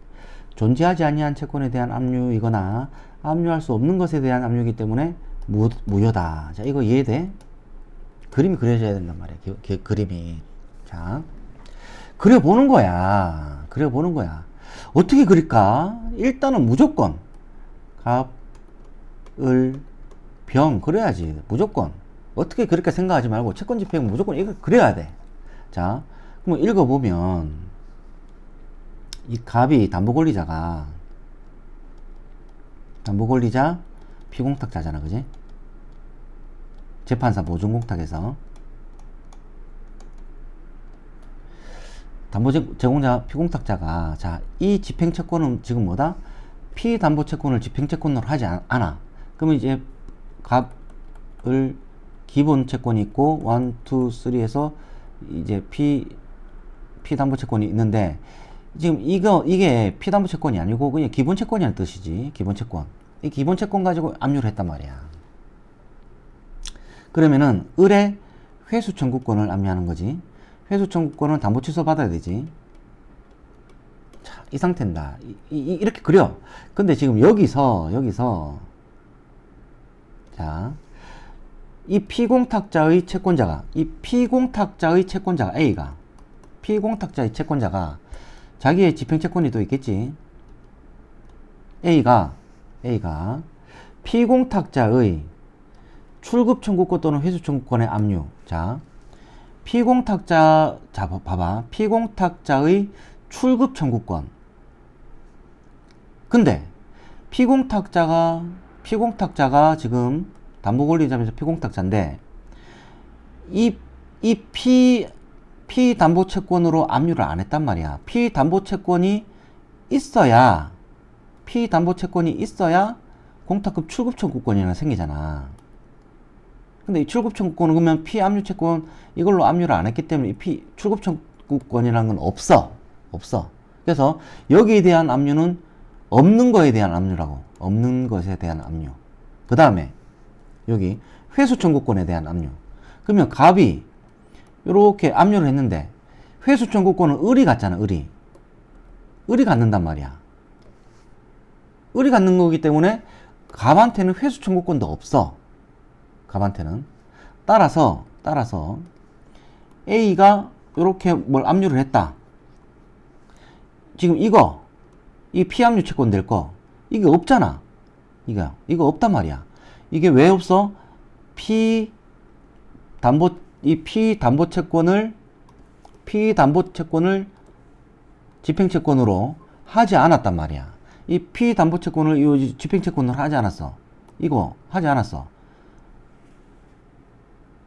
존재하지 아니한 채권에 대한 압류이거나 압류할 수 없는 것에 대한 압류이기 때문에 무효다. 자, 이거 이해돼? 그림이 그려져야 된단 말이야. 그림이. 자, 그려보는 거야. 그려보는 거야. 어떻게 그릴까? 일단은 무조건 갑, 을, 병 그려야지. 무조건. 어떻게 그렇게 생각하지 말고 채권 집행 무조건 이거 그려야 돼. 자, 그럼 읽어보면 이 갑이 담보권리자 피공탁자잖아, 그지? 재판사 보증공탁에서 담보 제공자 피공탁자가, 자, 이 집행채권은 지금 뭐다? 피담보채권을 집행채권으로 하지 않아. 그러면 이제 갑을 기본 채권이 있고 1, 2, 3에서 이제 피담보채권이 있는데, 지금 이게 피담보채권이 아니고 그냥 기본채권이라는 뜻이지. 기본채권. 이 기본채권 가지고 압류를 했단 말이야. 그러면은 을의 회수 청구권을 압류하는 거지. 회수 청구권은 담보 취소 받아야 되지. 자, 이 상태입니다. 이렇게 그려. 근데 지금 여기서 자, 이 피공탁자의 채권자가 A가 피공탁자의 채권자가 자기의 집행채권이 또 있겠지. A가 피공탁자의 출급 청구권 또는 회수 청구권의 압류. 자, 봐봐. 피공탁자의 출급 청구권. 근데 피공탁자가 지금 담보권리자면서 피공탁자인데 이 피담보채권으로 압류를 안 했단 말이야. 피담보채권이 있어야 공탁급 출급 청구권이 생기잖아. 근데 이 출급 청구권은 그러면 피압류 채권 이걸로 압류를 안 했기 때문에 이 출급 청구권이라는 건 없어. 그래서 여기에 대한 압류는 없는 거에 대한 압류라고. 없는 것에 대한 압류. 그 다음에 여기 회수 청구권에 대한 압류. 그러면 갑이 이렇게 압류를 했는데 회수 청구권은 을이 갖잖아. 을이 갖는단 말이야. 을이 갖는 거기 때문에 갑한테는 회수 청구권도 없어. 갑한테는. 따라서 A가 이렇게 뭘 압류를 했다. 지금 이 피압류 채권 될 거, 이게 없잖아. 이거 없단 말이야. 이게 왜 없어? 피담보 채권을 집행채권으로 하지 않았단 말이야. 이 피담보 채권을 이 집행채권으로 하지 않았어. 이거 하지 않았어.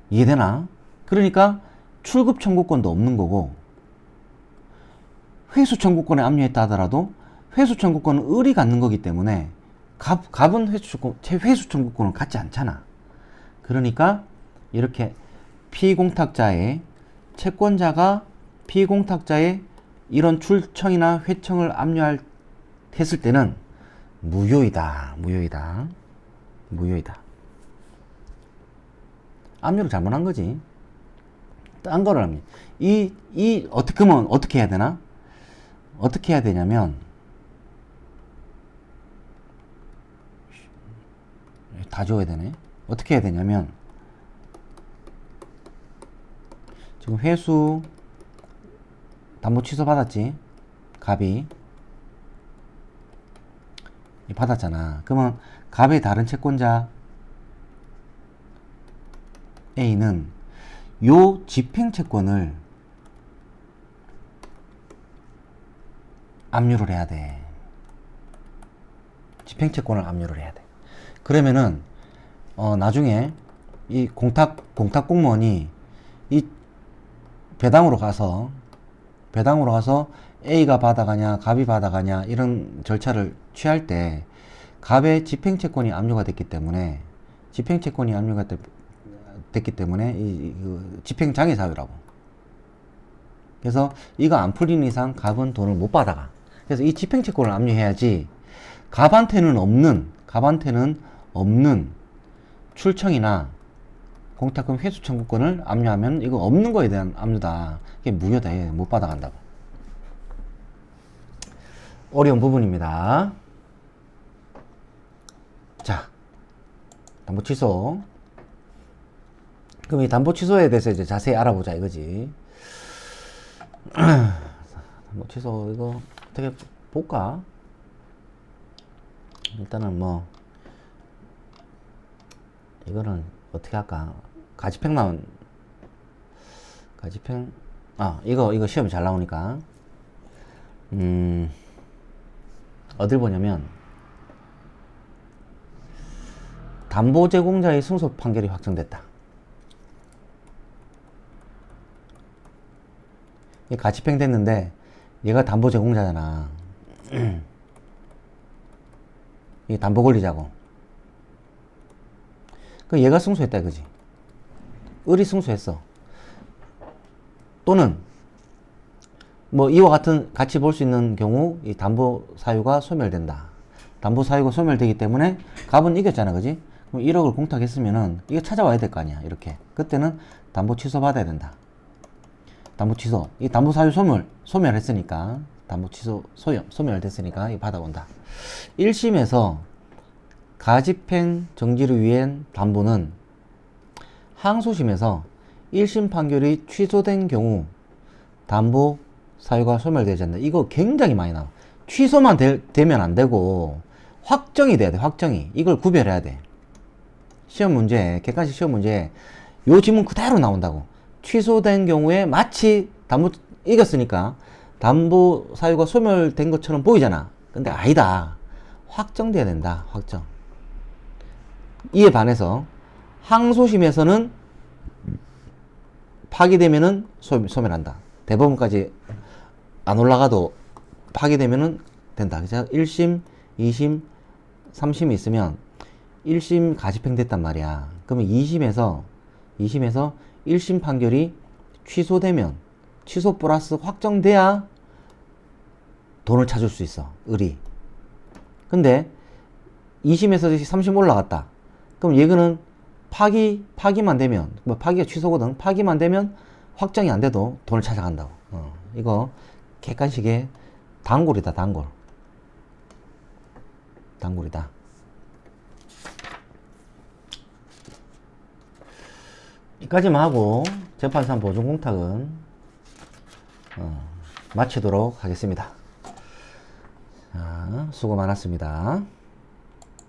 이해되나? 그러니까 출급 청구권도 없는 거고, 회수 청구권에 압류했다 하더라도 회수 청구권은 을이 갖는 거기 때문에 갑은 회수 청구권을 갖지 않잖아. 그러니까 이렇게 피공탁자의 채권자가 피공탁자의 이런 출청이나 회청을 했을 때는 무효이다. 압류를 잘못한 거지. 딴 거를 합니다. 그러면 어떻게 해야 되나? 어떻게 해야 되냐면, 다 줘야 되네. 어떻게 해야 되냐면, 지금 회수 담보 취소 받았지? 갑이 받았잖아. 그러면 갑의 다른 채권자 A는 요 집행채권을 압류를 해야 돼. 집행채권을 압류를 해야 돼. 그러면은 나중에 이 공탁 공무원이 이 배당으로 가서 A가 받아가냐 갑이 받아가냐 이런 절차를 취할 때 갑의 집행채권이 압류가 됐기 때문에 그 집행장애 사유라고. 그래서 이거 안 풀리는 이상 갑은 돈을 못 받아가. 그래서 이 집행채권을 압류해야지 갑한테는 없는 출청이나 공탁금 회수 청구권을 압류하면 이거 없는 거에 대한 압류다. 이게 무효다. 못 받아간다고. 어려운 부분입니다. 자, 담보 취소. 그럼 이 담보 취소에 대해서 이제 자세히 알아보자 이거지. 담보 취소 이거 어떻게 볼까? 일단은 뭐 이거는 어떻게 할까? 이거 시험이 잘 나오니까 어딜 보냐면 담보 제공자의 승소 판결이 확정됐다. 가집행 됐는데 얘가 담보 제공자잖아. 이 담보 권리자고. 그 얘가 승소했다 이거지. 을이 승소했어. 또는 뭐 이와 같은 같이 볼 수 있는 경우 이 담보 사유가 소멸된다. 담보 사유가 소멸되기 때문에 갑은 이겼잖아, 그지? 그럼 1억을 공탁했으면은 이거 찾아와야 될 거 아니야, 이렇게. 그때는 담보 취소 받아야 된다. 담보 취소. 이 담보 사유 소멸했으니까 담보 취소 소멸됐으니까 이 받아온다. 1심에서 가집행 정지를 위한 담보는 항소심에서 1심 판결이 취소된 경우 담보 사유가 소멸되지 않는다. 이거 굉장히 많이 나와. 취소만 되면 안 되고 확정이 돼야 돼. 확정이. 이걸 구별해야 돼. 시험 문제, 객관식 시험 문제 요 지문 그대로 나온다고. 취소된 경우에 마치 담보 이겼으니까 담보 사유가 소멸된 것처럼 보이잖아. 근데 아니다. 확정돼야 된다. 확정. 이에 반해서 항소심에서는 파기되면은 소멸한다. 대법원까지 안 올라가도 파기되면은 된다. 그래서 1심, 2심, 3심이 있으면 1심 가집행됐단 말이야. 그러면 2심에서 1심 판결이 취소되면 취소 플러스 확정돼야 돈을 찾을 수 있어. 을이. 근데 2심에서 3심 올라갔다. 그럼 얘는 파기만 되면, 뭐 파기가 취소거든. 파기만 되면 확정이 안 돼도 돈을 찾아간다고. 이거 객관식의 단골이다, 단골. 단골이다. 여기까지만 하고 재판상 보증공탁은 마치도록 하겠습니다. 자, 수고 많았습니다.